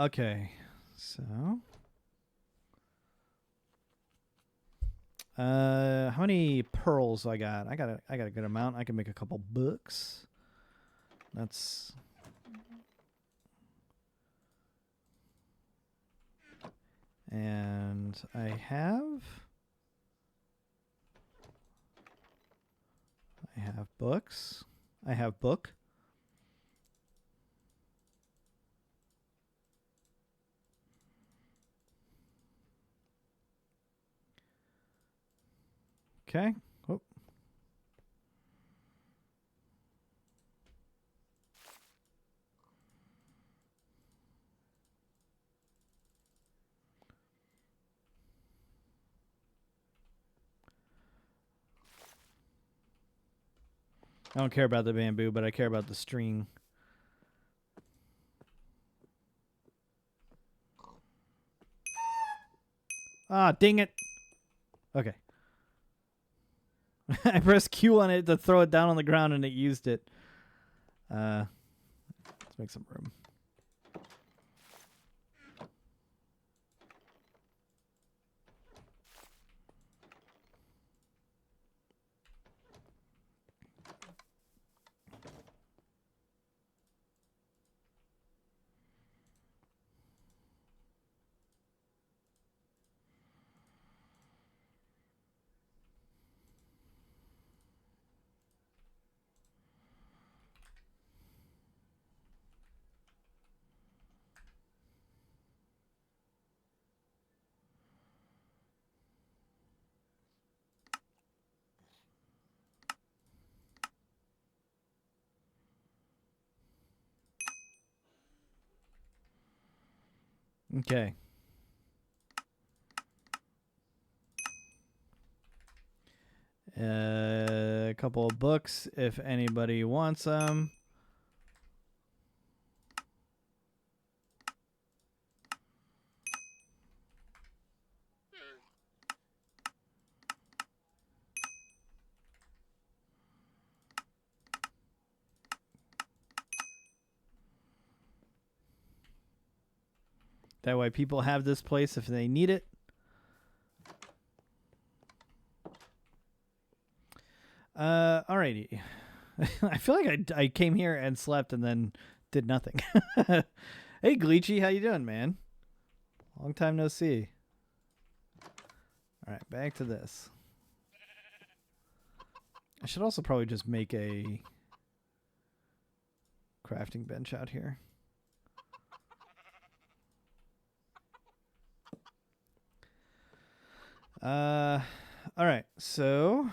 Okay. So, how many pearls I got? I got a good amount. I can make a couple books. That's and I have books. I have book. Okay. Oh. I don't care about the bamboo, but I care about the string. Ah, dang it. Okay. I pressed Q on it to throw it down on the ground and it used it. Let's make some room. Okay. A couple of books if anybody wants them. That way people have this place if they need it. Alrighty. I feel like I came here and slept and then did nothing. Hey, Gleechy, how you doing, man? Long time no see. All right, back to this. I should also probably just make a crafting bench out here. All right, so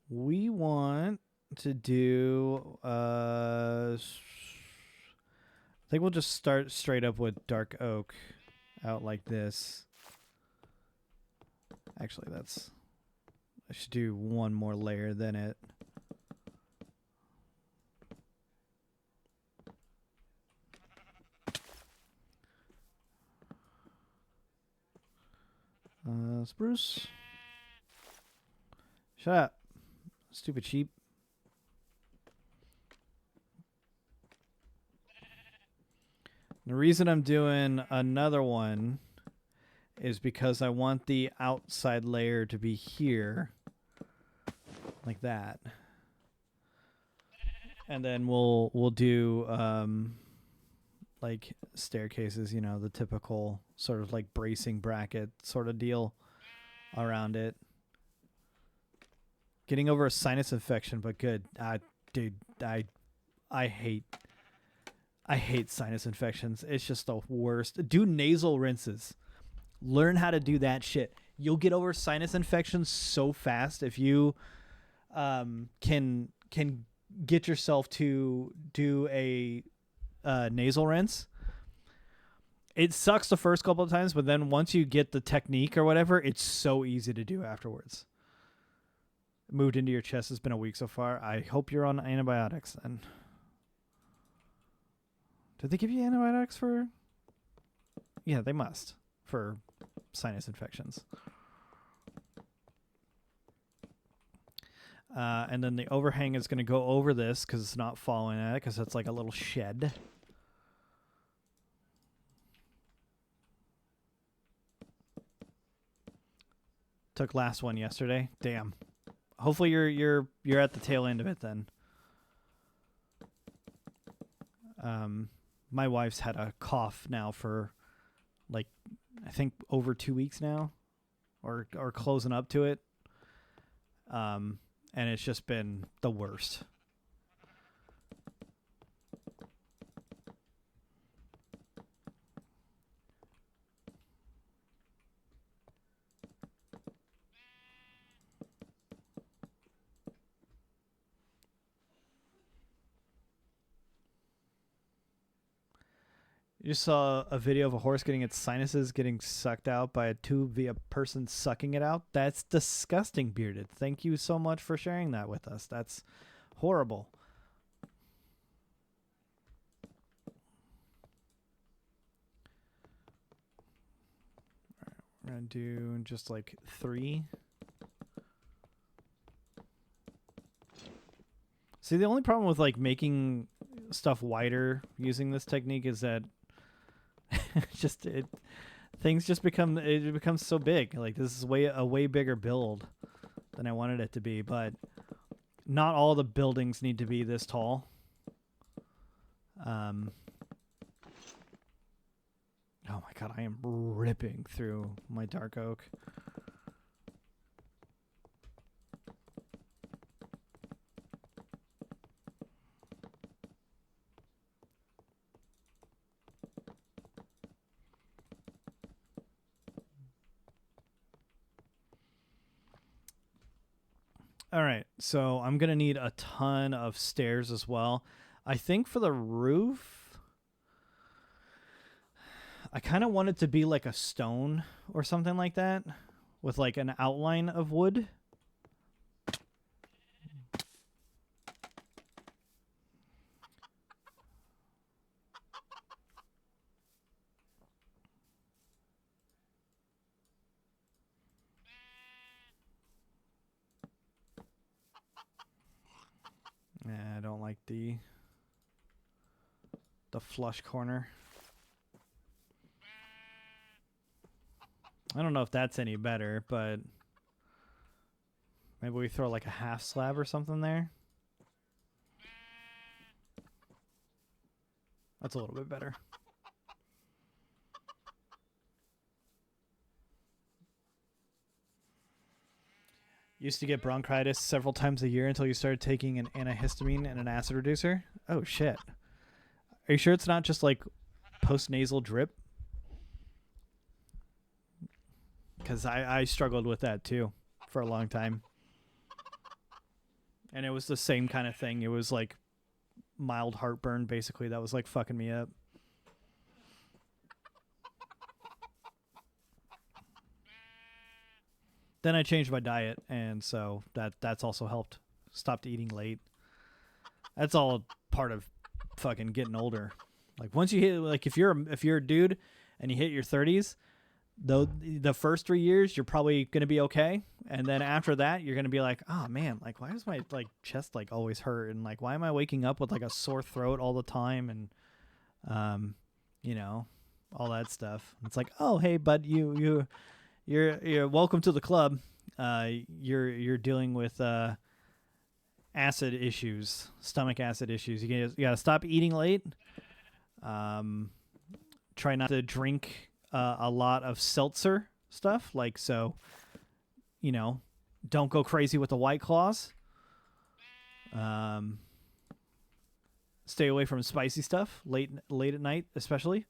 we want to do I think we'll just start straight up with dark oak out like this. Actually, I should do one more layer than it. Spruce. Shut up. Stupid sheep. The reason I'm doing another one is because I want the outside layer to be here. Like that. And then we'll do like staircases, you know, the typical sort of like bracing bracket sort of deal around it. Getting over a sinus infection, but good. Dude, I hate sinus infections. It's just the worst. Do nasal rinses. Learn how to do that shit. You'll get over sinus infections so fast if you can get yourself to do a nasal rinse. It sucks the first couple of times, but then once you get the technique or whatever, it's so easy to do afterwards. Moved into your chest. It's been a week so far. I hope you're on antibiotics then. Did they give you antibiotics for? Yeah, they must for sinus infections. And then the overhang is going to go over this because it's not following it because it's like a little shed. Took last one yesterday. Damn. Hopefully you're at the tail end of it then. My wife's had a cough now for like I think over 2 weeks now, or closing up to it. And it's just been the worst. You saw a video of a horse getting its sinuses getting sucked out by a tube via a person sucking it out. That's disgusting, Bearded. Thank you so much for sharing that with us. That's horrible. All right, we're going to do just like 3. See, the only problem with like making stuff wider using this technique is that things just becomes so big. Like this is a way bigger build than I wanted it to be, but not all the buildings need to be this tall. Oh my god, I am ripping through my dark oak. All right, so I'm going to need a ton of stairs as well. I think for the roof, I kind of want it to be like a stone or something like that with like an outline of wood. I don't like the flush corner. I don't know if that's any better, but maybe we throw like a half slab or something there. That's a little bit better. Used to get bronchitis several times a year until you started taking an antihistamine and an acid reducer. Oh, shit. Are you sure it's not just like post-nasal drip? because I struggled with that too for a long time. And it was the same kind of thing. It was like mild heartburn, basically, that was like fucking me up. Then I changed my diet, and so that's also helped. Stopped eating late. That's all part of fucking getting older. Like once you hit, like if you're a dude and you hit your 30s, though the first 3 years you're probably gonna be okay, and then after that you're gonna be like, oh man, like why does my like chest like always hurt, and like why am I waking up with like a sore throat all the time, and you know, all that stuff. It's like, oh hey bud, you're welcome to the club. You're dealing with acid issues, stomach acid issues. You gotta stop eating late. Try not to drink a lot of seltzer stuff, like, so, you know, don't go crazy with the White Claws. Stay away from spicy stuff late at night, especially.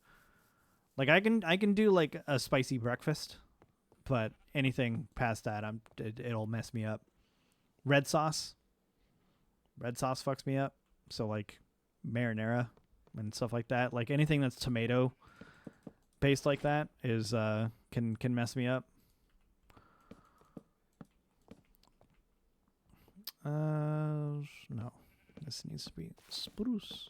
Like I can do like a spicy breakfast, but anything past that, it'll mess me up. Red sauce fucks me up. So like marinara and stuff like that, like anything that's tomato based like that is can mess me up. No, this needs to be spruce.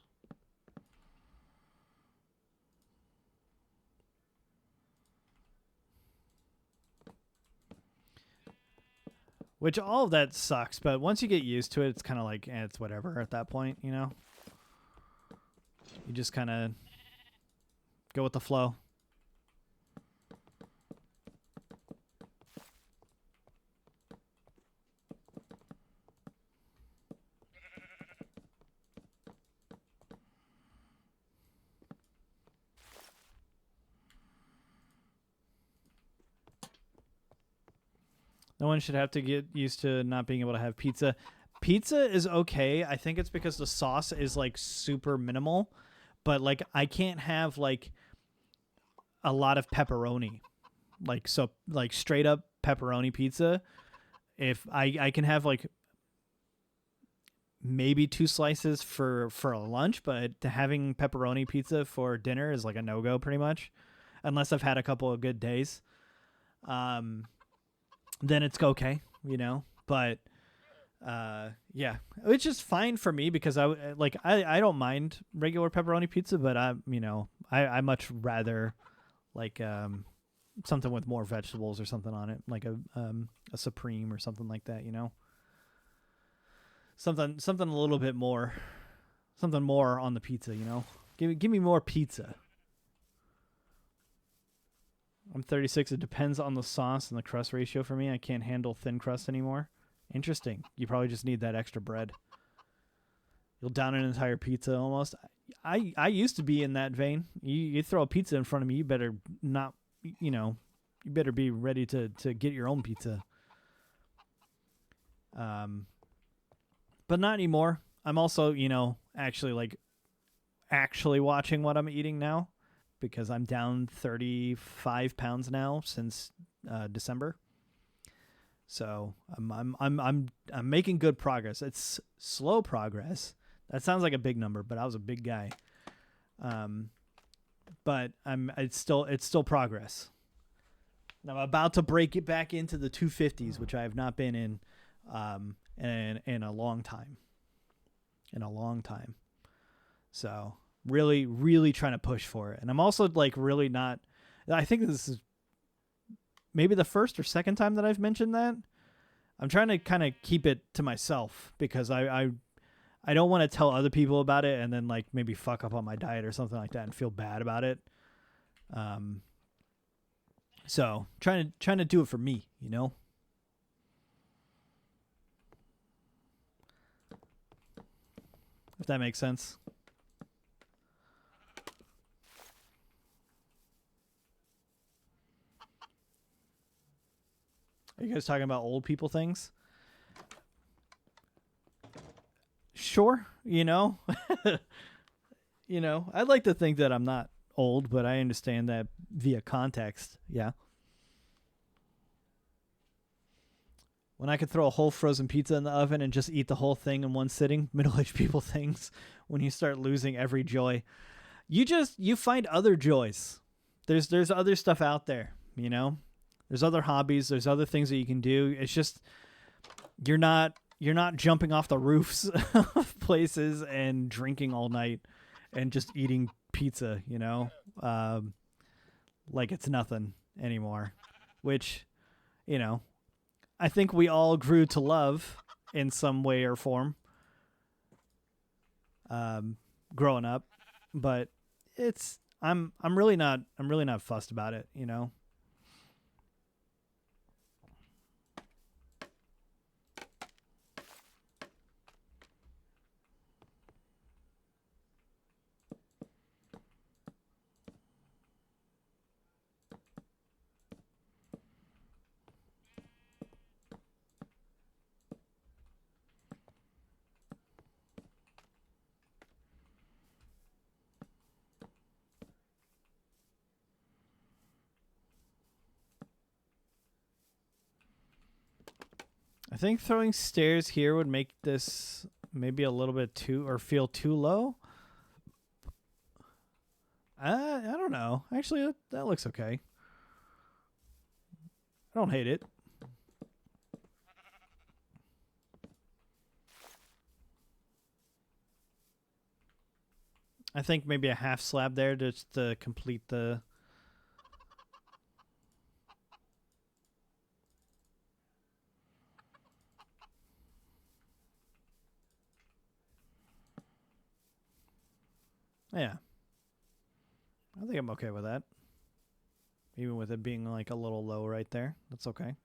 Which all of that sucks, but once you get used to it, it's kind of like, it's whatever at that point, you know? You just kind of go with the flow. No one should have to get used to not being able to have pizza. Pizza is okay. I think it's because the sauce is like super minimal, but like I can't have like a lot of pepperoni. Like, so like straight up pepperoni pizza. If I can have like maybe 2 slices for a lunch, but having pepperoni pizza for dinner is like a no-go pretty much, unless I've had a couple of good days. Then it's okay, you know, but yeah, it's just fine for me because I don't mind regular pepperoni pizza, but I much rather like something with more vegetables or something on it, like a supreme or something like that, you know, something a little bit more, something more on the pizza, you know. Give me more pizza. I'm 36. It depends on the sauce and the crust ratio for me. I can't handle thin crust anymore. Interesting. You probably just need that extra bread. You'll down an entire pizza almost. I used to be in that vein. You throw a pizza in front of me, you better not, you know, you better be ready to get your own pizza. But not anymore. I'm also, you know, actually watching what I'm eating now, because I'm down 35 pounds now since December. So I'm making good progress. It's slow progress. That sounds like a big number, but I was a big guy. But it's still progress. And I'm about to break it back into the 250s, which I have not been in a long time. So really, really trying to push for it. And I'm also like really not, I think this is maybe the first or second time that I've mentioned that. I'm trying to kind of keep it to myself because I don't want to tell other people about it and then like maybe fuck up on my diet or something like that and feel bad about it. So trying to do it for me, you know? If that makes sense. Are you guys talking about old people things? Sure, you know. You know, I'd like to think that I'm not old, but I understand that via context. Yeah. When I could throw a whole frozen pizza in the oven and just eat the whole thing in one sitting. Middle-aged people things when you start losing every joy. You find other joys. There's other stuff out there, you know? There's other hobbies, there's other things that you can do. It's just you're not jumping off the roofs of places and drinking all night and just eating pizza, you know? Like it's nothing anymore, which, you know, I think we all grew to love in some way or form growing up, but I'm really not fussed about it, you know? I think throwing stairs here would make this maybe a little bit feel too low. I don't know. Actually, that looks okay. I don't hate it. I think maybe a half slab there just to complete the... Yeah. I think I'm okay with that. Even with it being like a little low right there. That's okay.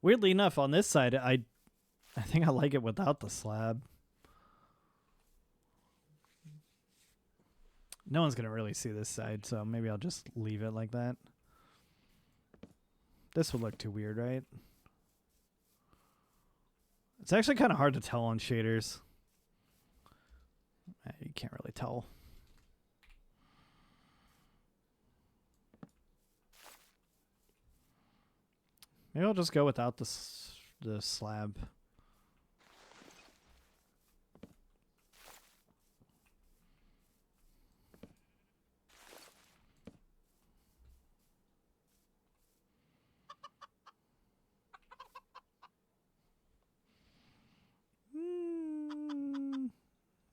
Weirdly enough, on this side, I think I like it without the slab. No one's going to really see this side, so maybe I'll just leave it like that. This would look too weird, right? It's actually kind of hard to tell on shaders. You can't really tell. Maybe I'll just go without the slab.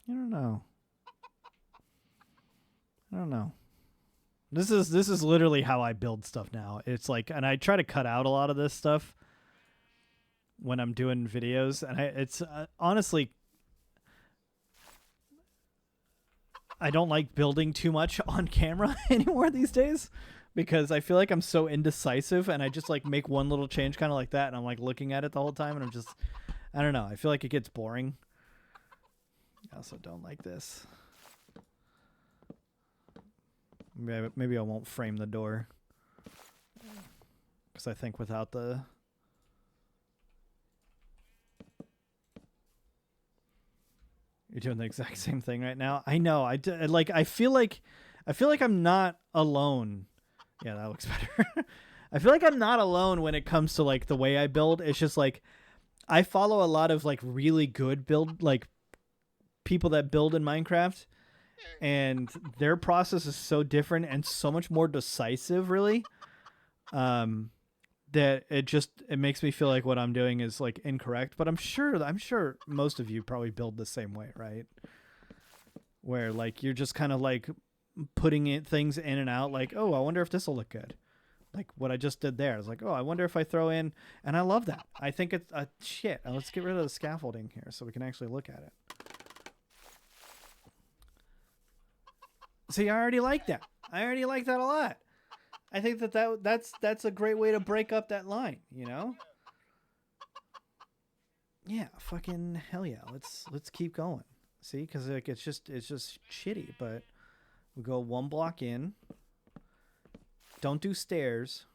I don't know. This is literally how I build stuff now. It's like, and I try to cut out a lot of this stuff when I'm doing videos, and it's honestly, I don't like building too much on camera anymore these days because I feel like I'm so indecisive, and I just like make one little change kind of like that, and I'm like looking at it the whole time, and I don't know. I feel like it gets boring. I also don't like this. Maybe I won't frame the door because I think without the... You're doing the exact same thing right now. I know. I feel like I'm not alone. Yeah, that looks better. I feel like I'm not alone when it comes to like the way I build. It's just like I follow a lot of like really good build like people that build in Minecraft, and their process is so different and so much more decisive, really, that it makes me feel like what I'm doing is like incorrect. But I'm sure most of you probably build the same way, right? Where like you're just kind of like putting things in and out, like, oh, I wonder if this will look good. Like what I just did there. I was like, oh, I wonder if I throw in, and I love that. I think it's shit. Let's get rid of the scaffolding here so we can actually look at it. See, I already like that. I already like that a lot. I think that's a great way to break up that line, you know? Yeah, fucking hell yeah. Let's keep going. See, because like it's just shitty, but We go 1 block in. Don't do stairs.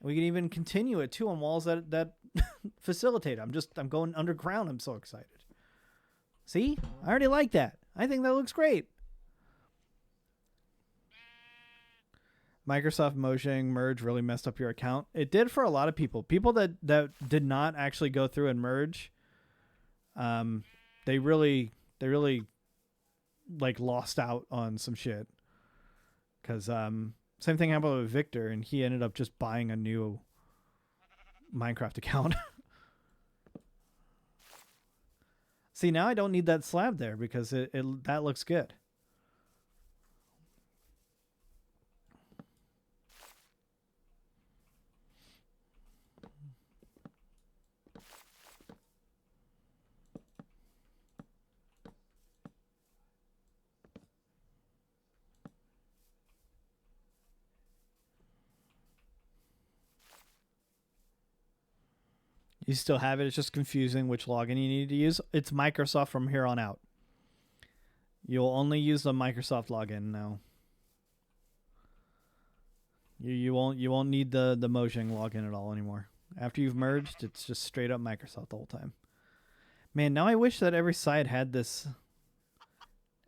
We can even continue it too on walls that facilitate. I'm going underground. I'm so excited. See? I already like that. I think that looks great. Microsoft Mojang merge really messed up your account. It did for a lot of people. People that did not actually go through and merge, they really like lost out on some shit. Cause same thing happened with Victor, and he ended up just buying a new Minecraft account. See, now I don't need that slab there because that looks good. You still have it. It's just confusing which login you need to use. It's Microsoft from here on out. You'll only use the Microsoft login now. You won't need the Mojang login at all anymore. After you've merged, it's just straight up Microsoft the whole time. Man, now I wish that every side had this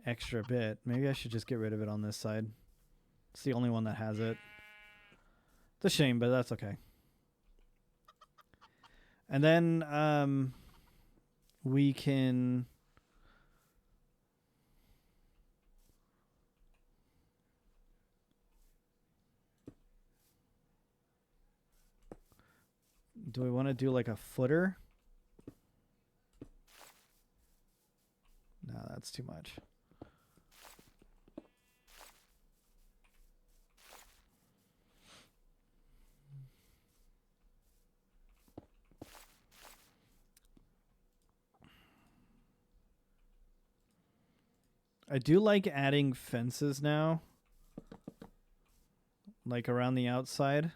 extra bit. Maybe I should just get rid of it on this side. It's the only one that has it. It's a shame, but that's okay. And then we can do we want to do like a footer? No, that's too much. I do like adding fences now, like around the outside.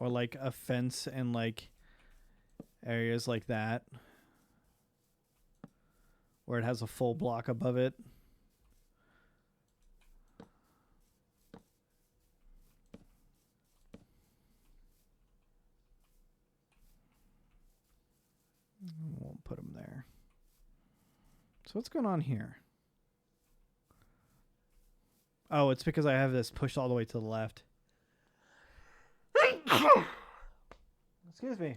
Or like a fence in like areas like that, where it has a full block above it. Won't put them there. So what's going on here? Oh, it's because I have this pushed all the way to the left. Excuse me.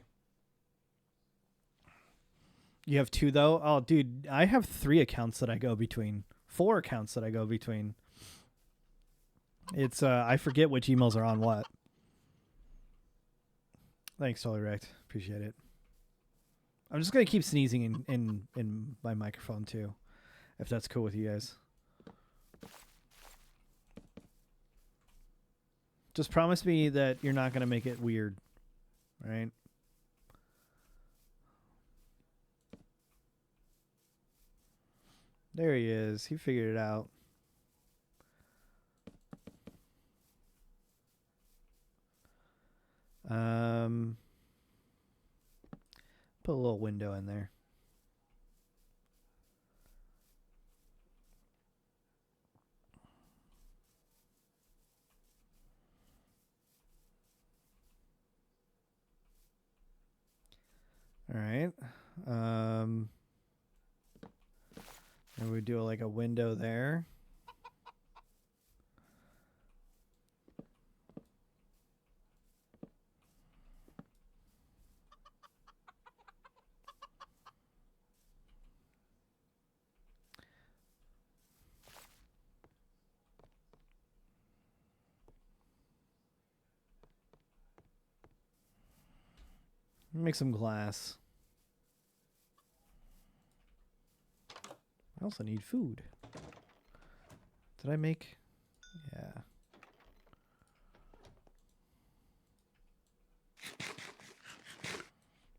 You have 2 though? Oh, dude, I have 3 accounts that I go between. 4 accounts that I go between. It's I forget which emails are on what. Thanks, Totally Wrecked. Appreciate it. I'm just gonna keep sneezing in my microphone too, if that's cool with you guys. Just promise me that you're not gonna make it weird, right? There he is. He figured it out. Put a little window in there. All right. And we do like a window there. Make some glass. I also need food. Did I make? Yeah.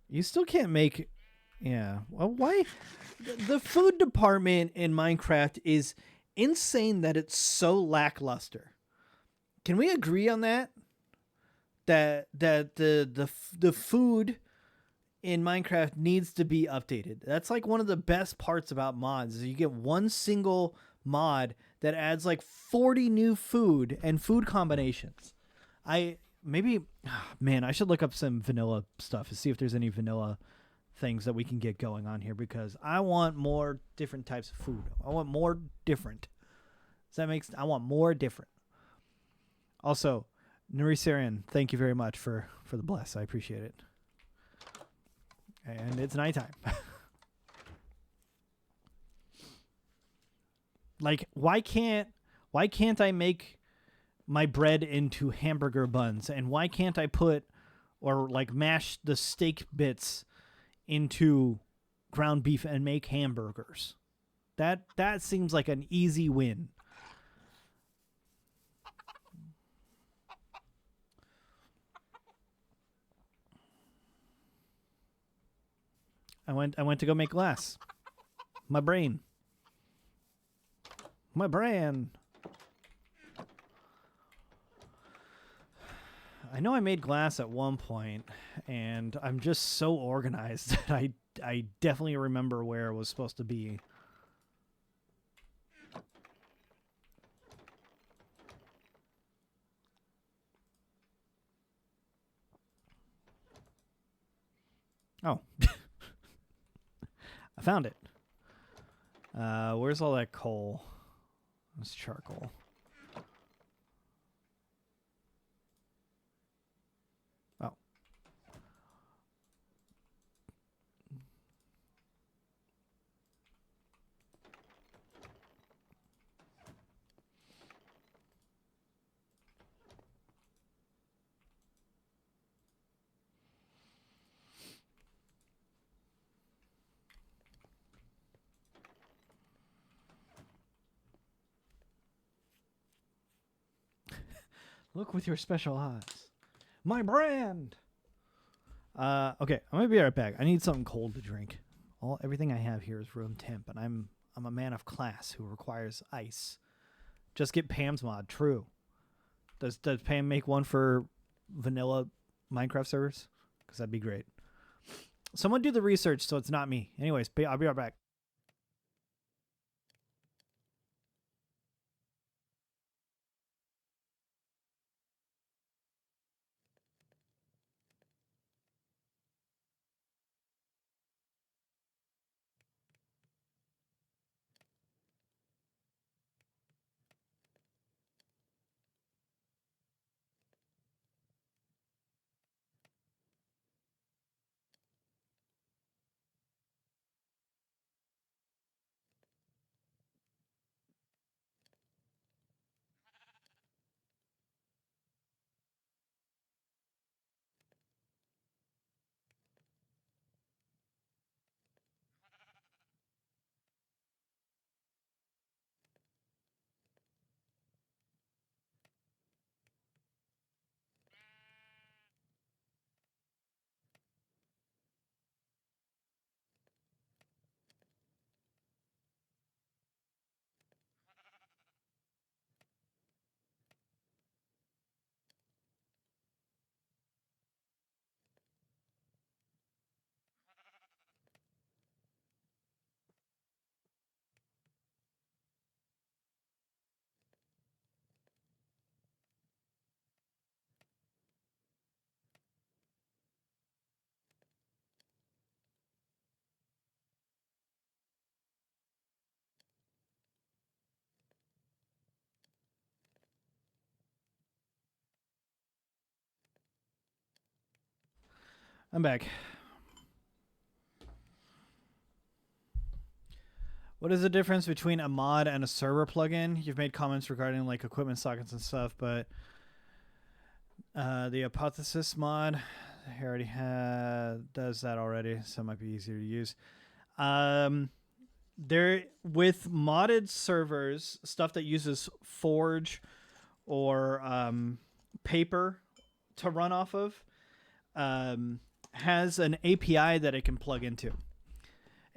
You still can't make Yeah. Well, why? The food department in Minecraft is insane that it's so lackluster. Can we agree on that? That the food in Minecraft needs to be updated. That's like one of the best parts about mods is you get one single mod that adds like 40 new food and food combinations. I should look up some vanilla stuff to see if there's any vanilla things that we can get going on here because I want more different types of food. I want more different. Does that make sense? I want more different. Also, Nurisarian, thank you very much for the bless. I appreciate it. And it's nighttime. Like, why can't I make my bread into hamburger buns? And why can't I put or like mash the steak bits into ground beef and make hamburgers? That seems like an easy win. I went to go make glass. My brain. I know I made glass at one point, and I'm just so organized that I definitely remember where it was supposed to be. Oh. I found it. Where's all that coal? It's charcoal. Oh. Look with your special eyes. My brand! Okay, I'm gonna be right back. I need something cold to drink. Everything I have here is room temp, and I'm a man of class who requires ice. Just get Pam's mod. True. Does Pam make one for vanilla Minecraft servers? Because that'd be great. Someone do the research so it's not me. Anyways, I'll be right back. I'm back. What is the difference between a mod and a server plugin? You've made comments regarding like equipment sockets and stuff, but the hypothesis mod already does that already, so it might be easier to use. There with modded servers, stuff that uses Forge or paper to run off of has an API that it can plug into.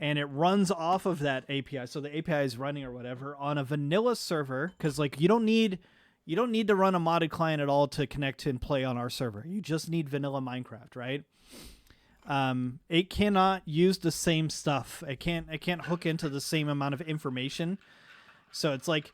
and it runs off of that API. So the API is running or whatever on a vanilla server, because like you don't need to run a modded client at all to connect and play on our server. You just need vanilla Minecraft, right? It cannot use the same stuff. It can't hook into the same amount of information. So it's like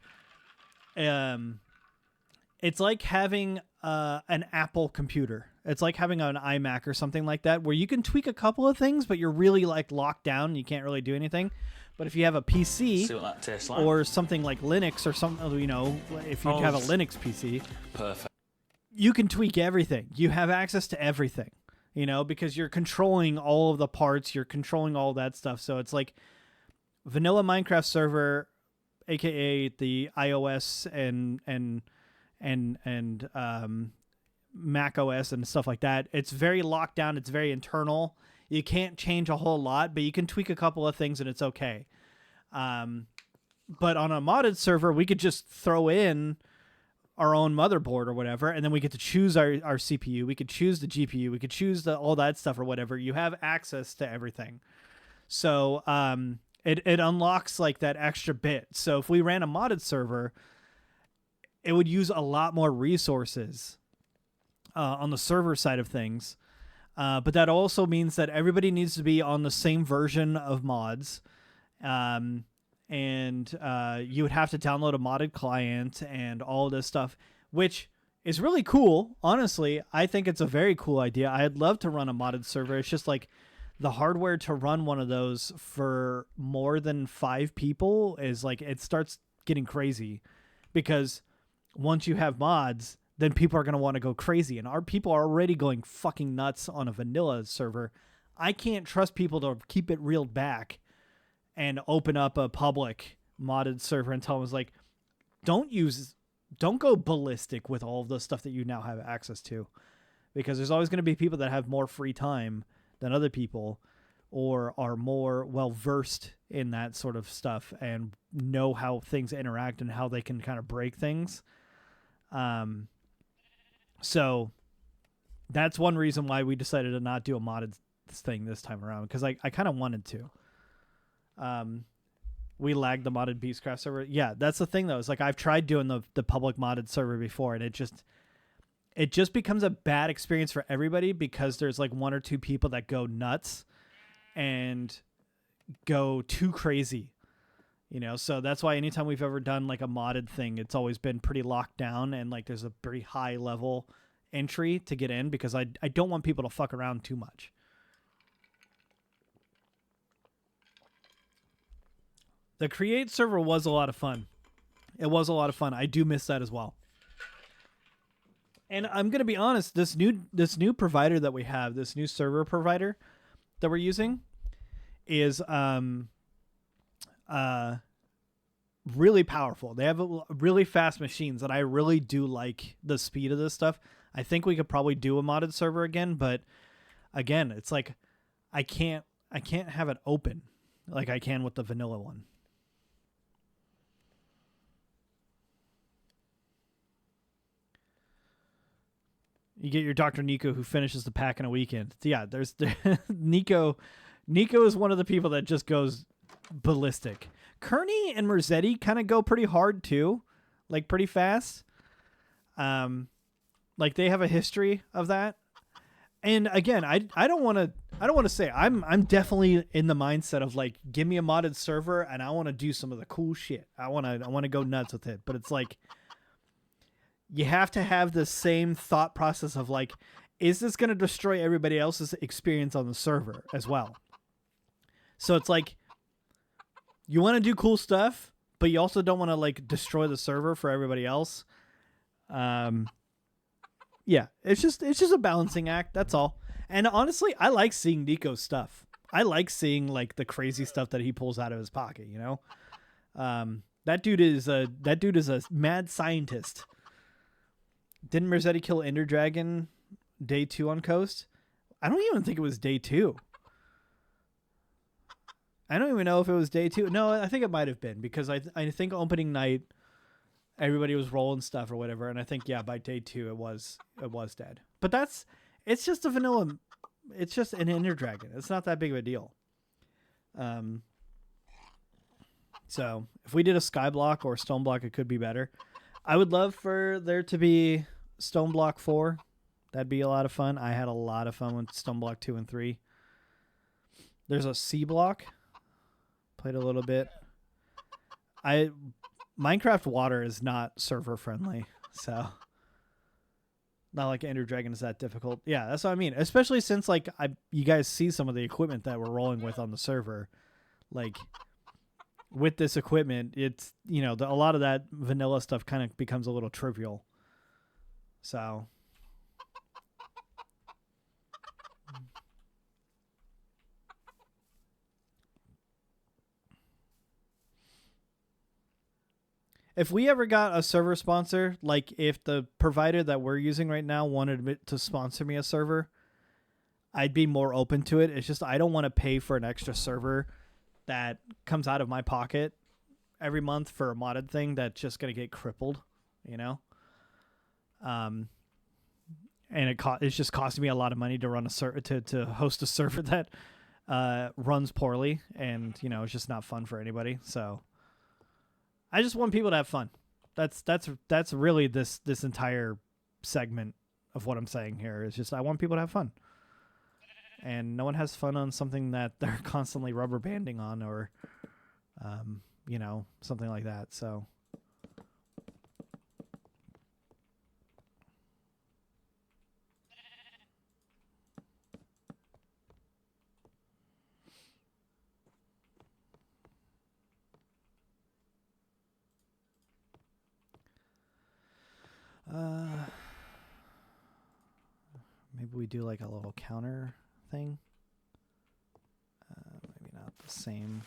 having an Apple computer. It's like having an iMac or something like that, where you can tweak a couple of things, but you're really like locked down. You can't really do anything. But if you have a PC See what that tastes like. or something like Linux or something, you know, if you have a Linux PC, Perfect. you can tweak everything. You have access to everything, you know, because you're controlling all of the parts. You're controlling all that stuff. So it's like vanilla Minecraft server, aka the iOS and Mac OS and stuff like that. It's very locked down. It's very internal. You can't change a whole lot, but you can tweak a couple of things and it's okay. But on a modded server, we could just throw in our own motherboard or whatever, and then we get to choose our CPU. We could choose the GPU. We could choose all that stuff or whatever. You have access to everything. So it unlocks like that extra bit. So if we ran a modded server, it would use a lot more resources on the server side of things. But that also means that everybody needs to be on the same version of mods. And you would have to download a modded client and all this stuff, which is really cool. Honestly, I think it's a very cool idea. I'd love to run a modded server. It's just like the hardware to run one of those for more than 5 people is like, it starts getting crazy, because once you have mods, then people are going to want to go crazy. And our people are already going fucking nuts on a vanilla server. I can't trust people to keep it reeled back and open up a public modded server and tell them, like, don't go ballistic with all of the stuff that you now have access to, because there's always going to be people that have more free time than other people, or are more well-versed in that sort of stuff and know how things interact and how they can kind of break things. So that's one reason why we decided to not do a modded thing this time around, because I kind of wanted to. We lagged the modded Beastcraft server. Yeah, that's the thing though. It's like I've tried doing the public modded server before, and it just becomes a bad experience for everybody, because there's like 1 or 2 people that go nuts and go too crazy. You know, so that's why anytime we've ever done like a modded thing, it's always been pretty locked down, and like there's a pretty high level entry to get in, because I don't want people to fuck around too much. The create server was a lot of fun. It was a lot of fun. I do miss that as well. And I'm going to be honest, this new provider that we have, this new server provider that we're using is really powerful. They have really fast machines, and I really do like the speed of this stuff. I think we could probably do a modded server again, but again, it's like I can't have it open like I can with the vanilla one. You get your Dr. Nico who finishes the pack in a weekend. Yeah, there's Nico. Nico is one of the people that just goes ballistic. Kearney and Merzetti kind of go pretty hard too, like pretty fast. Like they have a history of that. And again, I don't want to say I'm definitely in the mindset of like, give me a modded server and I want to do some of the cool shit. I want to go nuts with it. But it's like, you have to have the same thought process of like, is this going to destroy everybody else's experience on the server as well? So it's like, you want to do cool stuff, but you also don't want to like destroy the server for everybody else. Yeah, it's just a balancing act. That's all. And honestly, I like seeing Nico's stuff. I like seeing like the crazy stuff that he pulls out of his pocket. You know, that dude is a mad scientist. Didn't Merzetti kill Ender Dragon day 2 on Coast? I don't even think it was day 2. I don't even know if it was day 2. No, I think it might have been, because I think opening night, everybody was rolling stuff or whatever, and I think by day 2 it was dead. But it's just a vanilla. It's just an Ender Dragon. It's not that big of a deal. So if we did a sky block or stone block, it could be better. I would love for there to be stone block 4. That'd be a lot of fun. I had a lot of fun with stone block 2 and 3. There's a C block. Played a little bit. Minecraft water is not server friendly, so not like Ender Dragon is that difficult. Yeah, that's what I mean. Especially since like you guys see some of the equipment that we're rolling with on the server. Like with this equipment, it's a lot of that vanilla stuff kind of becomes a little trivial. So if we ever got a server sponsor, like if the provider that we're using right now wanted to sponsor me a server, I'd be more open to it. It's just I don't want to pay for an extra server that comes out of my pocket every month for a modded thing that's just going to get crippled, and it's just costing me a lot of money to run to host a server that runs poorly, and it's just not fun for anybody. So I just want people to have fun. That's really this entire segment of what I'm saying here is just I want people to have fun. And no one has fun on something that they're constantly rubber banding on or something like that. So maybe we do like a little counter thing. Maybe not the same.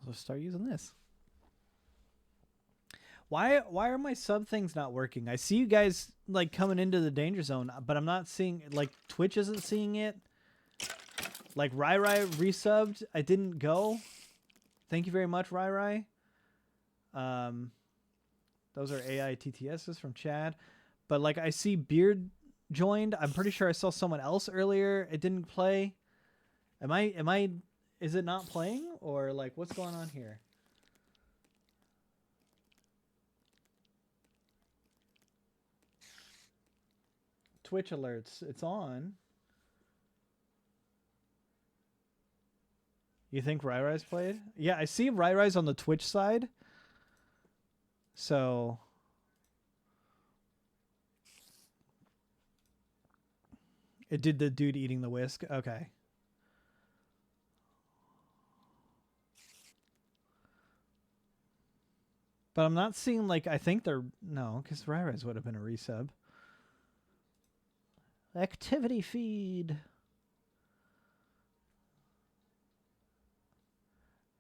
Let's start using this. Why are my sub things not working? I see you guys like coming into the danger zone, but I'm not seeing like Twitch isn't seeing it. Like Rai resubbed, I didn't go. Thank you very much, Rai. Those are AI TTSs from Chad. But like I see Beard joined. I'm pretty sure I saw someone else earlier. It didn't play. Is it not playing or like what's going on here? Twitch alerts. It's on. You think Rai's played? Yeah, I see Rai's on the Twitch side. So it did the dude eating the whisk. Okay. But I'm not seeing like I think they're no, because Rai's would have been a resub. Activity feed.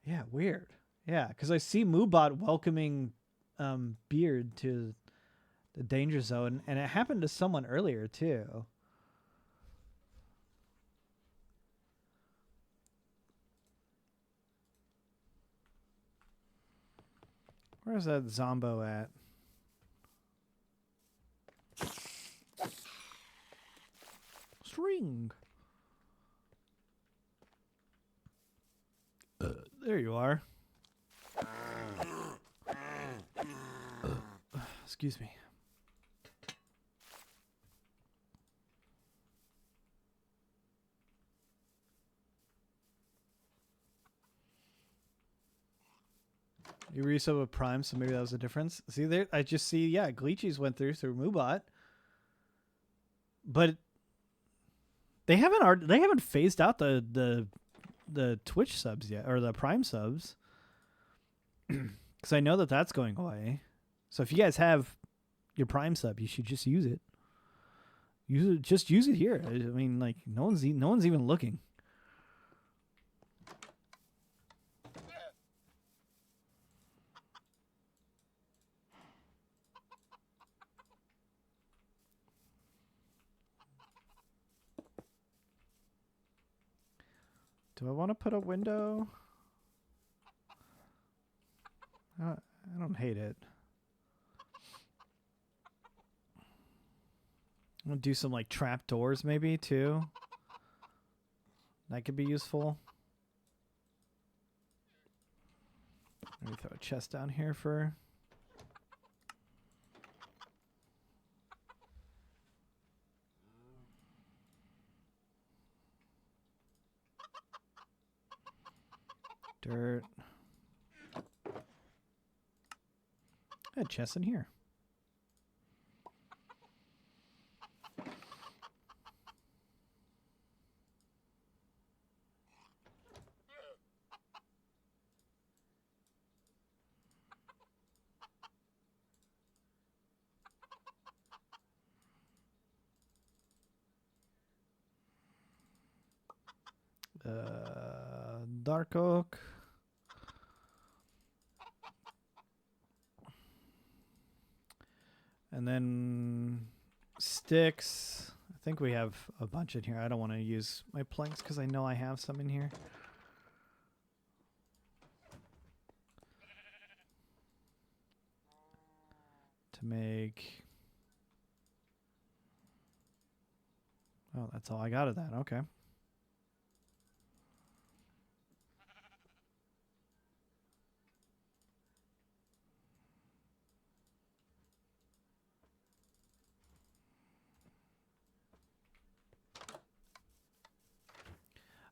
Yeah, weird. Yeah, because I see Moobot welcoming Beard to the danger zone, and it happened to someone earlier too. Where's that Zombo at? String. There you are. Excuse me. You resub a Prime, so maybe that was the difference. See there, I just see, yeah, Glitchies went through Moobot, but they haven't phased out the Twitch subs yet, or the Prime subs, because I know that that's going away. So if you guys have your Prime sub, you should just use it. Just use it here. I mean, like no one's even looking. Do I want to put a window? I don't hate it. I'm gonna do some like trap doors maybe too. That could be useful. Maybe throw a chest down here for. Dirt. A chest in here. Dark oak. And then sticks. I think we have a bunch in here. I don't want to use my planks because I know I have some in here. To make... Oh, that's all I got of that. Okay.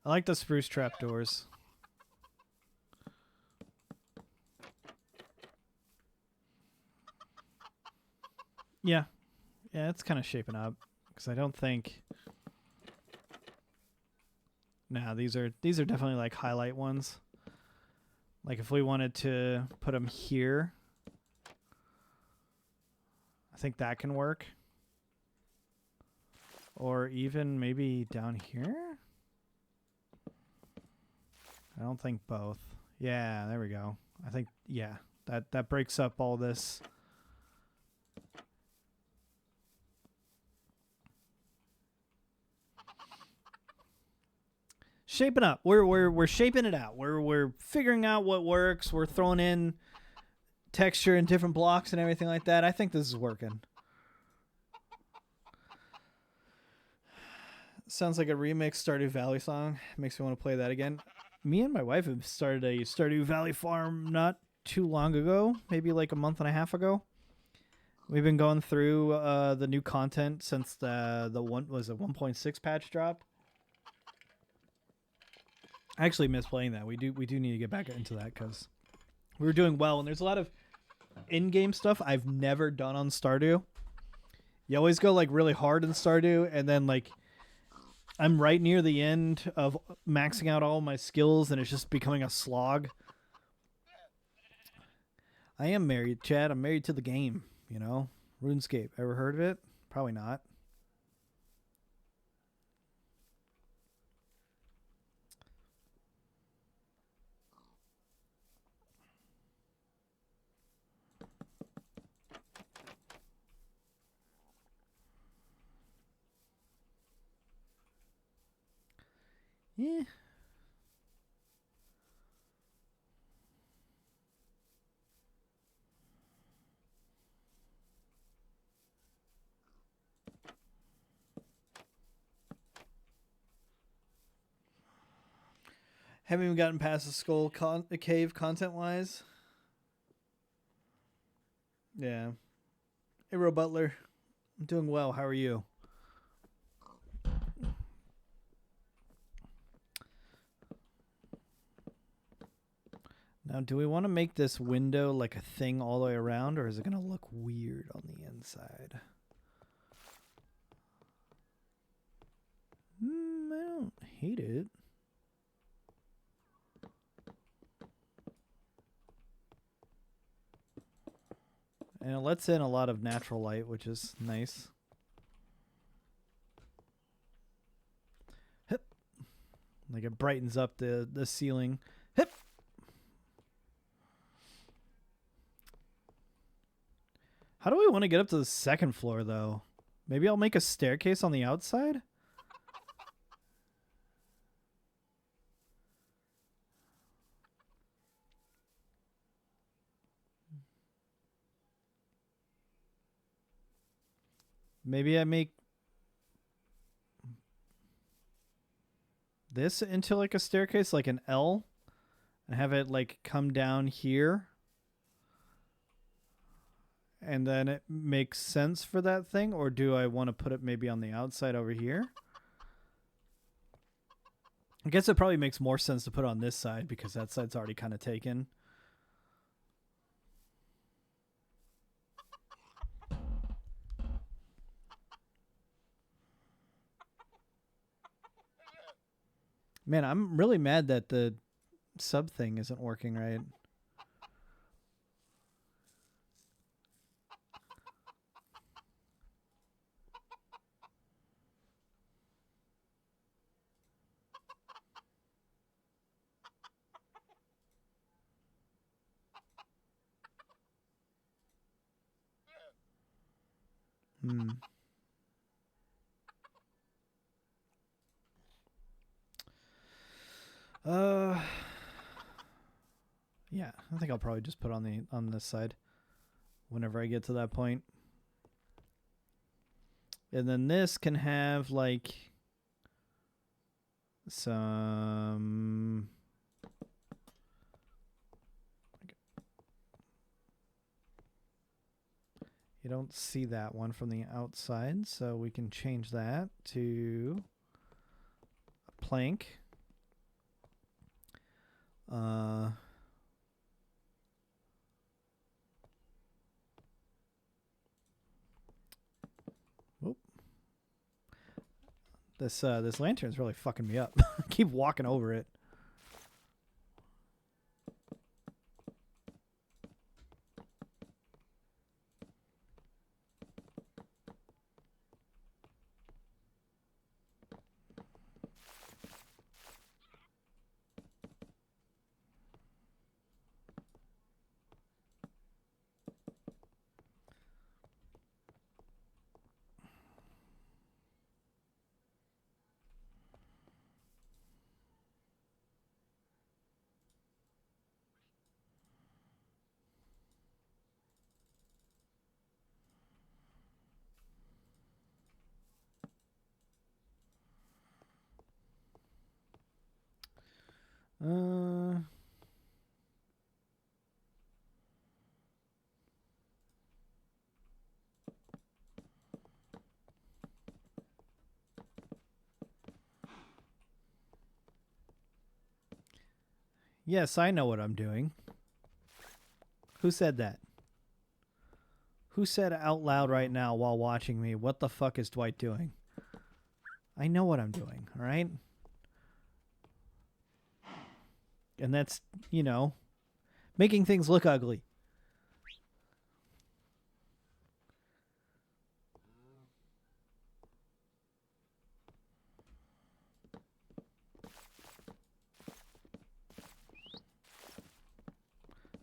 I like the spruce trapdoors. Yeah. Yeah, it's kind of shaping up. Because I don't think... Nah, these are definitely like highlight ones. Like if we wanted to put them here, I think that can work. Or even maybe down here? I don't think both. Yeah, there we go. I think, yeah, that breaks up all this. Shaping up. We're shaping it out. We're figuring out what works. We're throwing in texture and different blocks and everything like that. I think this is working. Sounds like a remix Stardew Valley song. Makes me want to play that again. Me and my wife have started a Stardew Valley farm not too long ago, maybe like a month and a half ago. We've been going through the new content since the 1.6 patch drop. I actually miss playing that. We do need to get back into that because we were doing well, and there's a lot of in-game stuff I've never done on Stardew. You always go like really hard in Stardew, and then like I'm right near the end of maxing out all my skills, and it's just becoming a slog. I am married, Chad. I'm married to the game, you know? RuneScape. Ever heard of it? Probably not. Yeah. Haven't even gotten past the skull cave content-wise. Yeah. Hey, Ro Butler. I'm doing well. How are you? Now, do we want to make this window like a thing all the way around, or is it going to look weird on the inside? I don't hate it. And it lets in a lot of natural light, which is nice. Hip. Like it brightens up the ceiling. Hip. How do we want to get up to the second floor, though? Maybe I'll make a staircase on the outside? Maybe I make this into like a staircase, like an L, and have it like come down here. And then it makes sense for that thing, or do I want to put it maybe on the outside over here? I guess it probably makes more sense to put it on this side because that side's already kind of taken. Man, I'm really mad that the sub thing isn't working right. Yeah, I think I'll probably just put on this side whenever I get to that point. And then this can have like some you don't see that one from the outside, so we can change that to a plank. Whoop. This lantern's really fucking me up. I keep walking over it. Yes, I know what I'm doing. Who said that? Who said out loud right now while watching me, what the fuck is Dwight doing? I know what I'm doing, all right? And that's, you know, making things look ugly.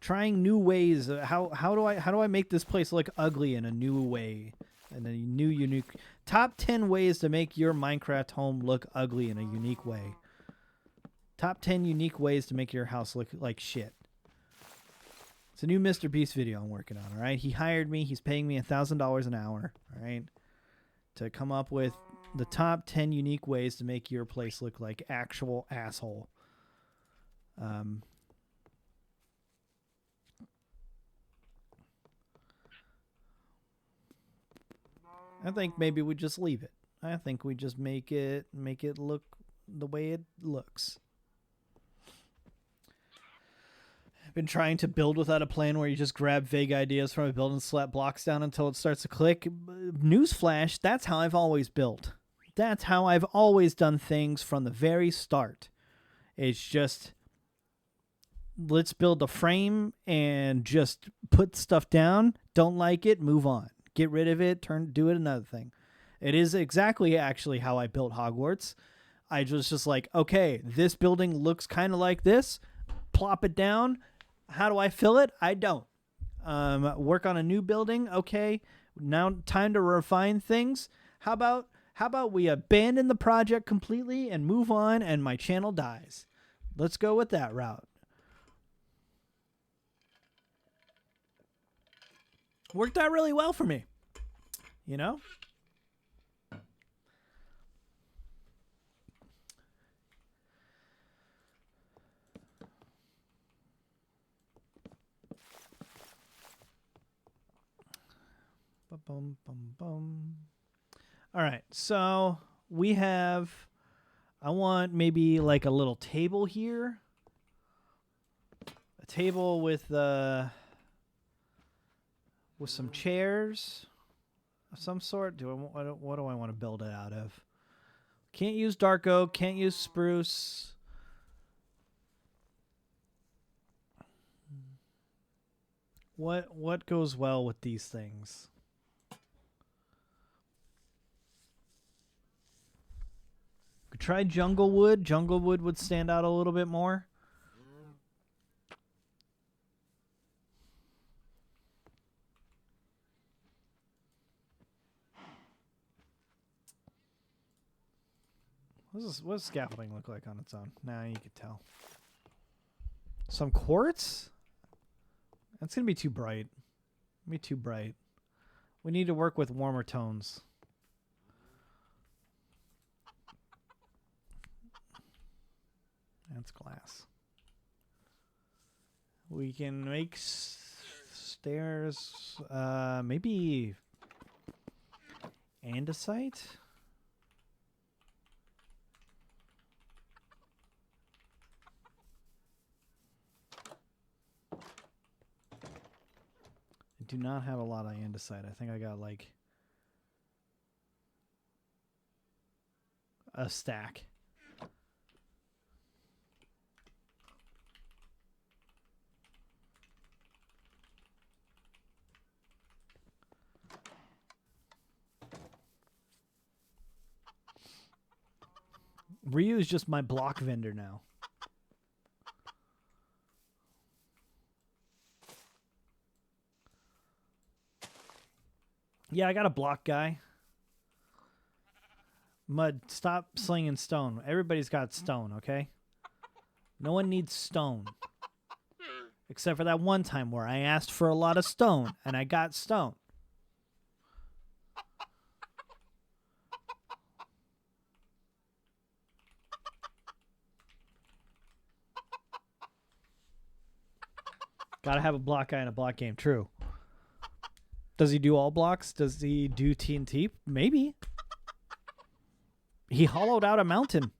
Trying new ways. How do I make this place look ugly in a new way? In a new unique top 10 ways to make your Minecraft home look ugly in a unique way. Top 10 unique ways to make your house look like shit. It's a new Mr. Beast video I'm working on, all right? He hired me. He's paying me $1,000 an hour, all right? To come up with the top 10 unique ways to make your place look like actual asshole. I think maybe we just leave it. I think we just make it look the way it looks. I've been trying to build without a plan where you just grab vague ideas from a build and slap blocks down until it starts to click. Newsflash, that's how I've always built. That's how I've always done things from the very start. It's just, let's build a frame and just put stuff down. Don't like it, move on. Get rid of it, do it another thing. It is exactly actually how I built Hogwarts. I was just like, okay, this building looks kind of like this. Plop it down. How do I fill it? I don't. Work on a new building. Okay, now time to refine things. How about we abandon the project completely and move on and my channel dies? Let's go with that route. Worked out really well for me, you know? Bum, bum, bum. All right, so we have. I want maybe like a little table here. A table with some chairs of some sort. What do I want to build it out of? Can't use dark oak. Can't use spruce. What goes well with these things? Could try jungle wood. Jungle wood would stand out a little bit more. What does scaffolding look like on its own? Nah, you could tell. Some quartz? That's going to be too bright. Be too bright. We need to work with warmer tones. That's glass. We can make stairs. Maybe andesite? I do not have a lot of andesite. I think I got like a stack. Ryu is just my block vendor now. Yeah, I got a block guy. Mud, stop slinging stone. Everybody's got stone, okay? No one needs stone. Except for that one time where I asked for a lot of stone, and I got stone. Gotta have a block guy in a block game, true. Does he do all blocks? Does he do TNT? Maybe. He hollowed out a mountain.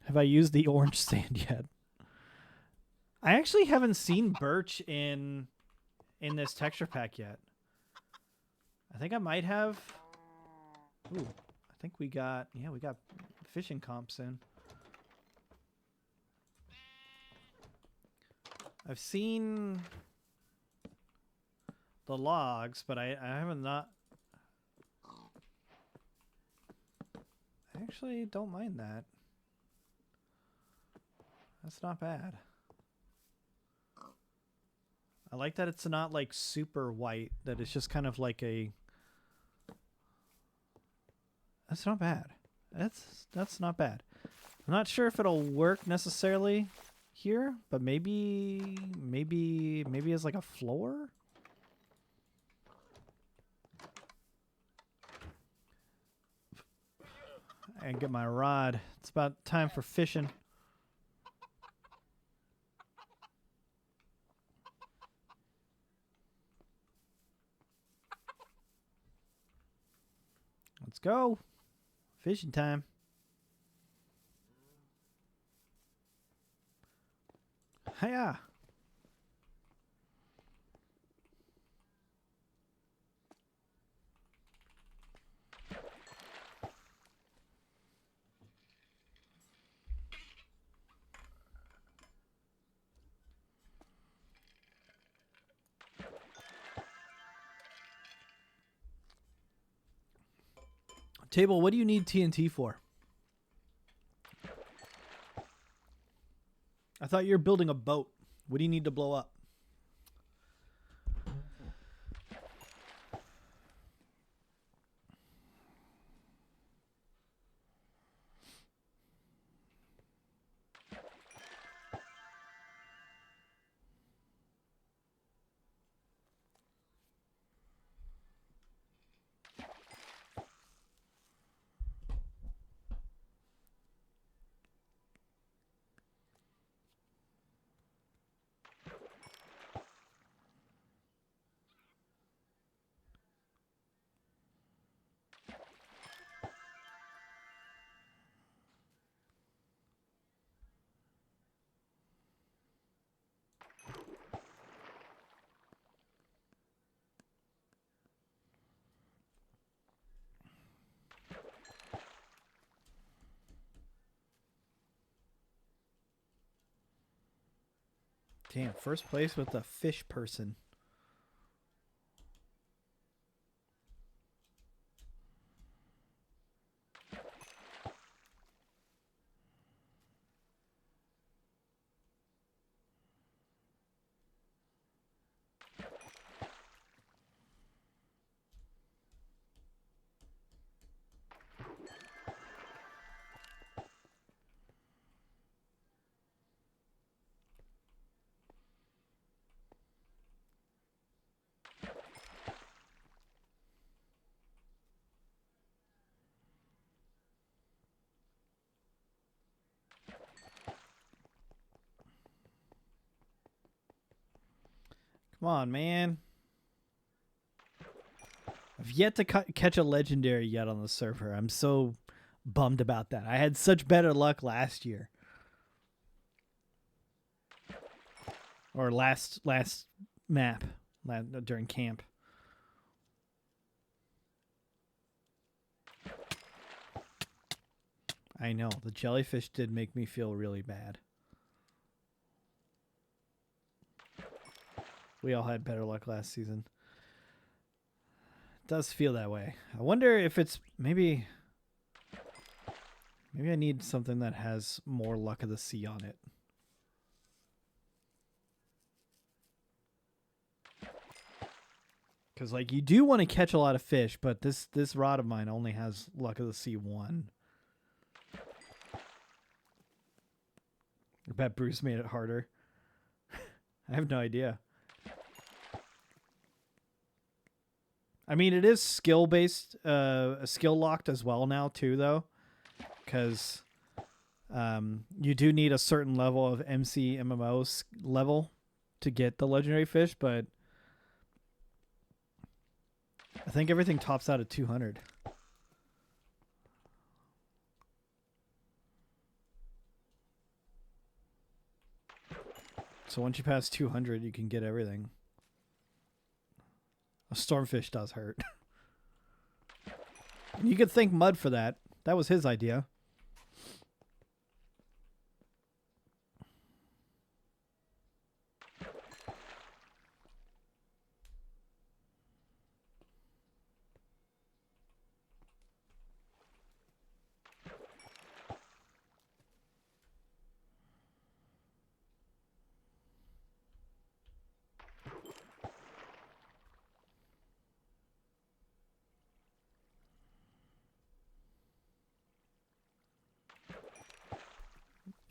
Have I used the orange sand yet? I actually haven't seen birch in this texture pack yet. I think I might have. Ooh, I think we got fishing comps in. I've seen the logs, but I haven't not. I actually don't mind that. That's not bad. I like that it's not like super white, that it's just kind of like a. That's not bad. That's not bad. I'm not sure if it'll work necessarily here, but maybe as like a floor. And get my rod. It's about time for fishing. Let's go. Fishing time. Hiya. Table, what do you need TNT for? I thought you were building a boat. What do you need to blow up? Damn, first place with the fish person. Come on, man. I've yet to catch a legendary yet on the server. I'm so bummed about that. I had such better luck last year. Or last map during camp. I know. The jellyfish did make me feel really bad. We all had better luck last season. It does feel that way. I wonder if it's maybe I need something that has more luck of the sea on it. Because like you do want to catch a lot of fish, but this rod of mine only has luck of the sea 1. I bet Bruce made it harder. I have no idea. I mean, it is skill-based, skill-locked as well now, too, though. Because you do need a certain level of MC MMO level to get the legendary fish, but I think everything tops out at 200. So once you pass 200, you can get everything. A stormfish does hurt. You could thank Mud for that. That was his idea.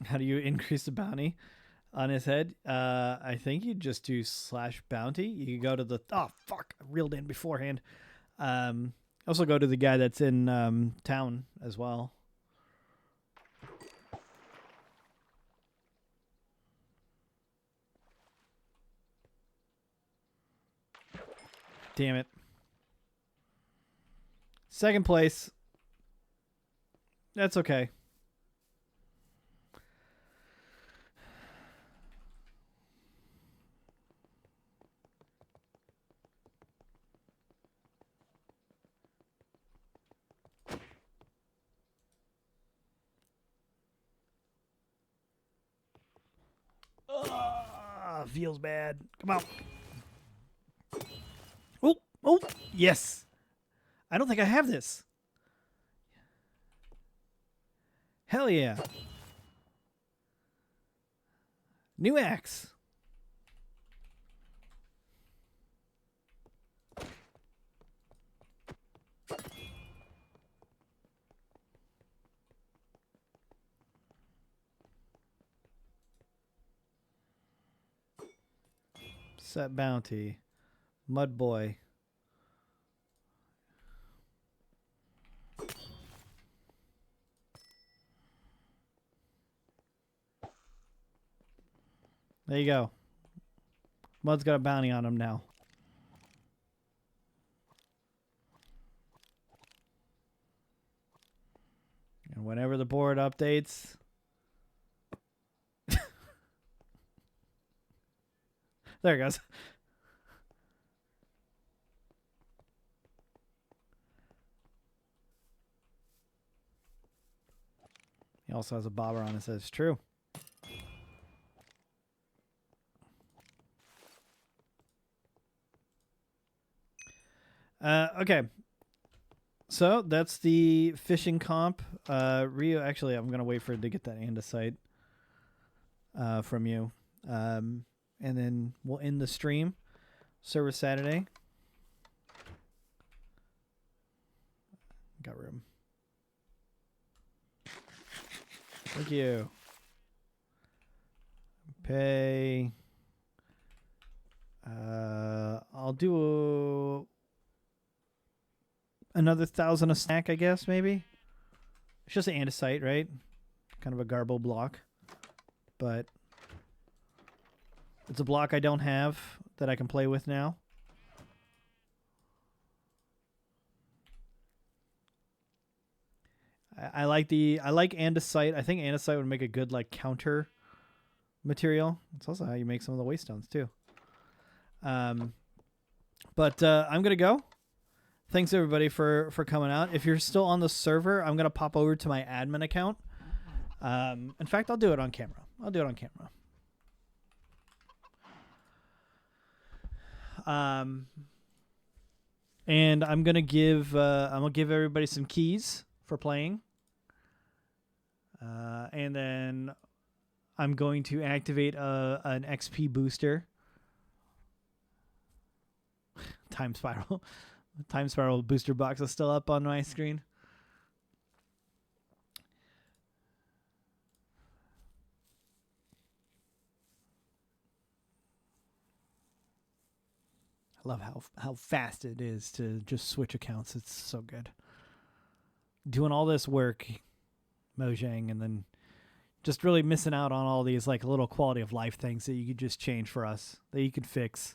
How do you increase the bounty on his head? I think you just do /bounty. You go to the... Oh, fuck. I reeled in beforehand. Also go to the guy that's in town as well. Damn it. Second place. That's okay. Feels bad. Come on. Oh, yes. I don't think I have this. Hell yeah. New axe. Set bounty. Mud boy. There you go. Mud's got a bounty on him now. And whenever the board updates... There it goes. He also has a bobber on it that says true. Okay. So that's the fishing comp. Rio, actually, I'm gonna wait for it to get that andesite from you, and then we'll end the stream. Server Saturday. Got room. Thank you. Pay. I'll do another 1,000 a stack, I guess, maybe. It's just an andesite, right? Kind of a garble block. But it's a block I don't have that I can play with now. I like andesite. I think andesite would make a good like counter material. It's also how you make some of the waste stones too. But I'm gonna go. Thanks everybody for coming out. If you're still on the server, I'm gonna pop over to my admin account. In fact, I'll do it on camera. And I'm gonna give everybody some keys for playing. And then I'm going to activate an XP booster. Time Spiral. Time Spiral booster box is still up on my screen. I love how fast it is to just switch accounts. It's so good. Doing all this work, Mojang, and then just really missing out on all these like little quality of life things that you could just change for us, that you could fix.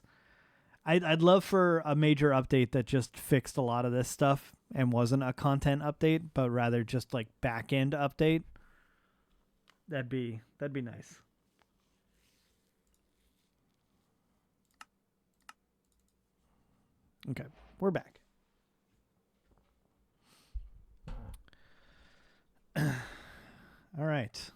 I'd love for a major update that just fixed a lot of this stuff and wasn't a content update, but rather just like back end update. That'd be nice. Okay, we're back. All right.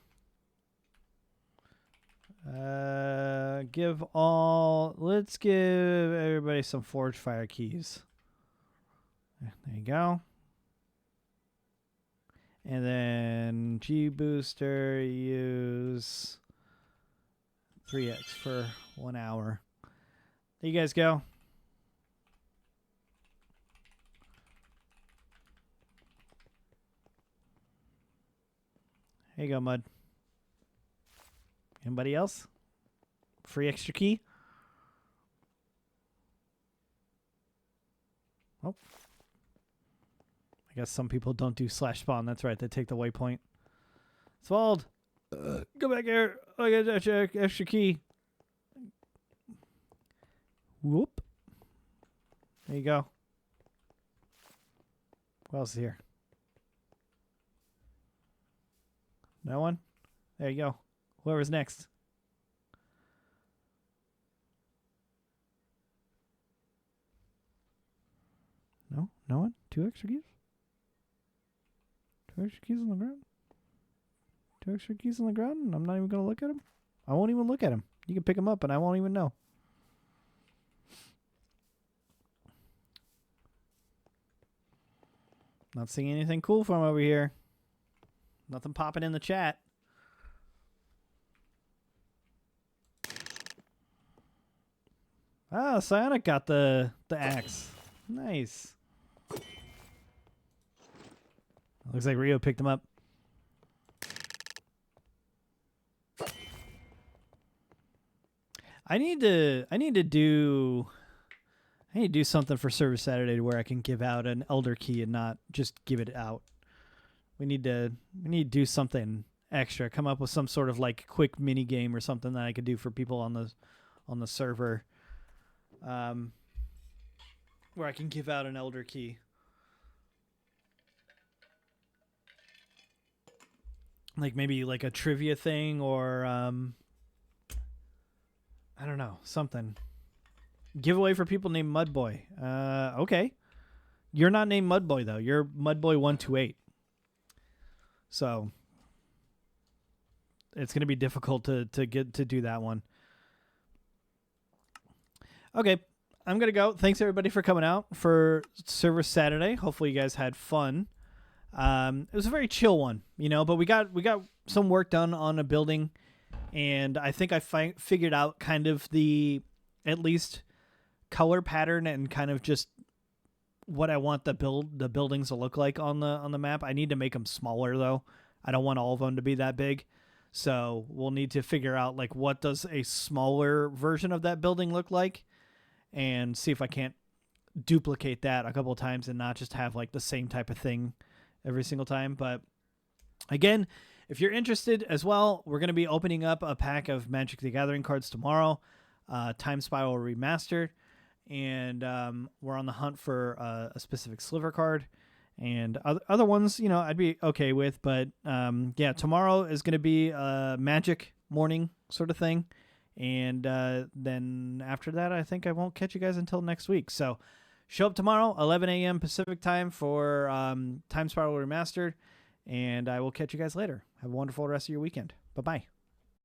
Let's give everybody some Forge Fire keys. There you go. And then G Booster, use 3x for 1 hour. There you guys go. Here you go, Mud. Anybody else? Free extra key? Oh. I guess some people don't do slash spawn. That's right. They take the waypoint. Swald! Go back here. I got extra key. Whoop. There you go. What else is here? No one? There you go. Whoever's next. No? No one? 2 extra keys? 2 extra keys on the ground? 2 extra keys on the ground? And I'm not even going to look at them? I won't even look at them. You can pick them up and I won't even know. Not seeing anything cool from over here. Nothing popping in the chat. Ah, Psionic got the axe. Nice. Looks like Rio picked him up. I need to do something for Service Saturday where I can give out an Elder Key and not just give it out. We need to do something extra. Come up with some sort of like quick mini game or something that I could do for people on the server, where I can give out an Elder Key. Like maybe like a trivia thing or I don't know, something. Giveaway for people named Mudboy. Okay. You're not named Mudboy though. You're Mudboy128. So it's going to be difficult to get to do that one. Okay. I'm going to go. Thanks, everybody, for coming out for Service Saturday. Hopefully you guys had fun. It was a very chill one, but we got some work done on a building, and I think I figured out kind of the at least color pattern and kind of just what I want the buildings to look like on the map. I need to make them smaller though. I don't want all of them to be that big. So we'll need to figure out like what does a smaller version of that building look like, and see if I can't duplicate that a couple of times and not just have like the same type of thing every single time. But again, if you're interested as well, we're going to be opening up a pack of Magic the Gathering cards tomorrow, Time Spiral Remastered, and we're on the hunt for a specific sliver card, and other ones, I'd be okay with. But yeah, tomorrow is going to be a Magic morning sort of thing, and then after that, I think I won't catch you guys until next week. So show up tomorrow, 11 a.m. Pacific time for Time Spiral Remastered, and I will catch you guys later. Have a wonderful rest of your weekend. Bye-bye.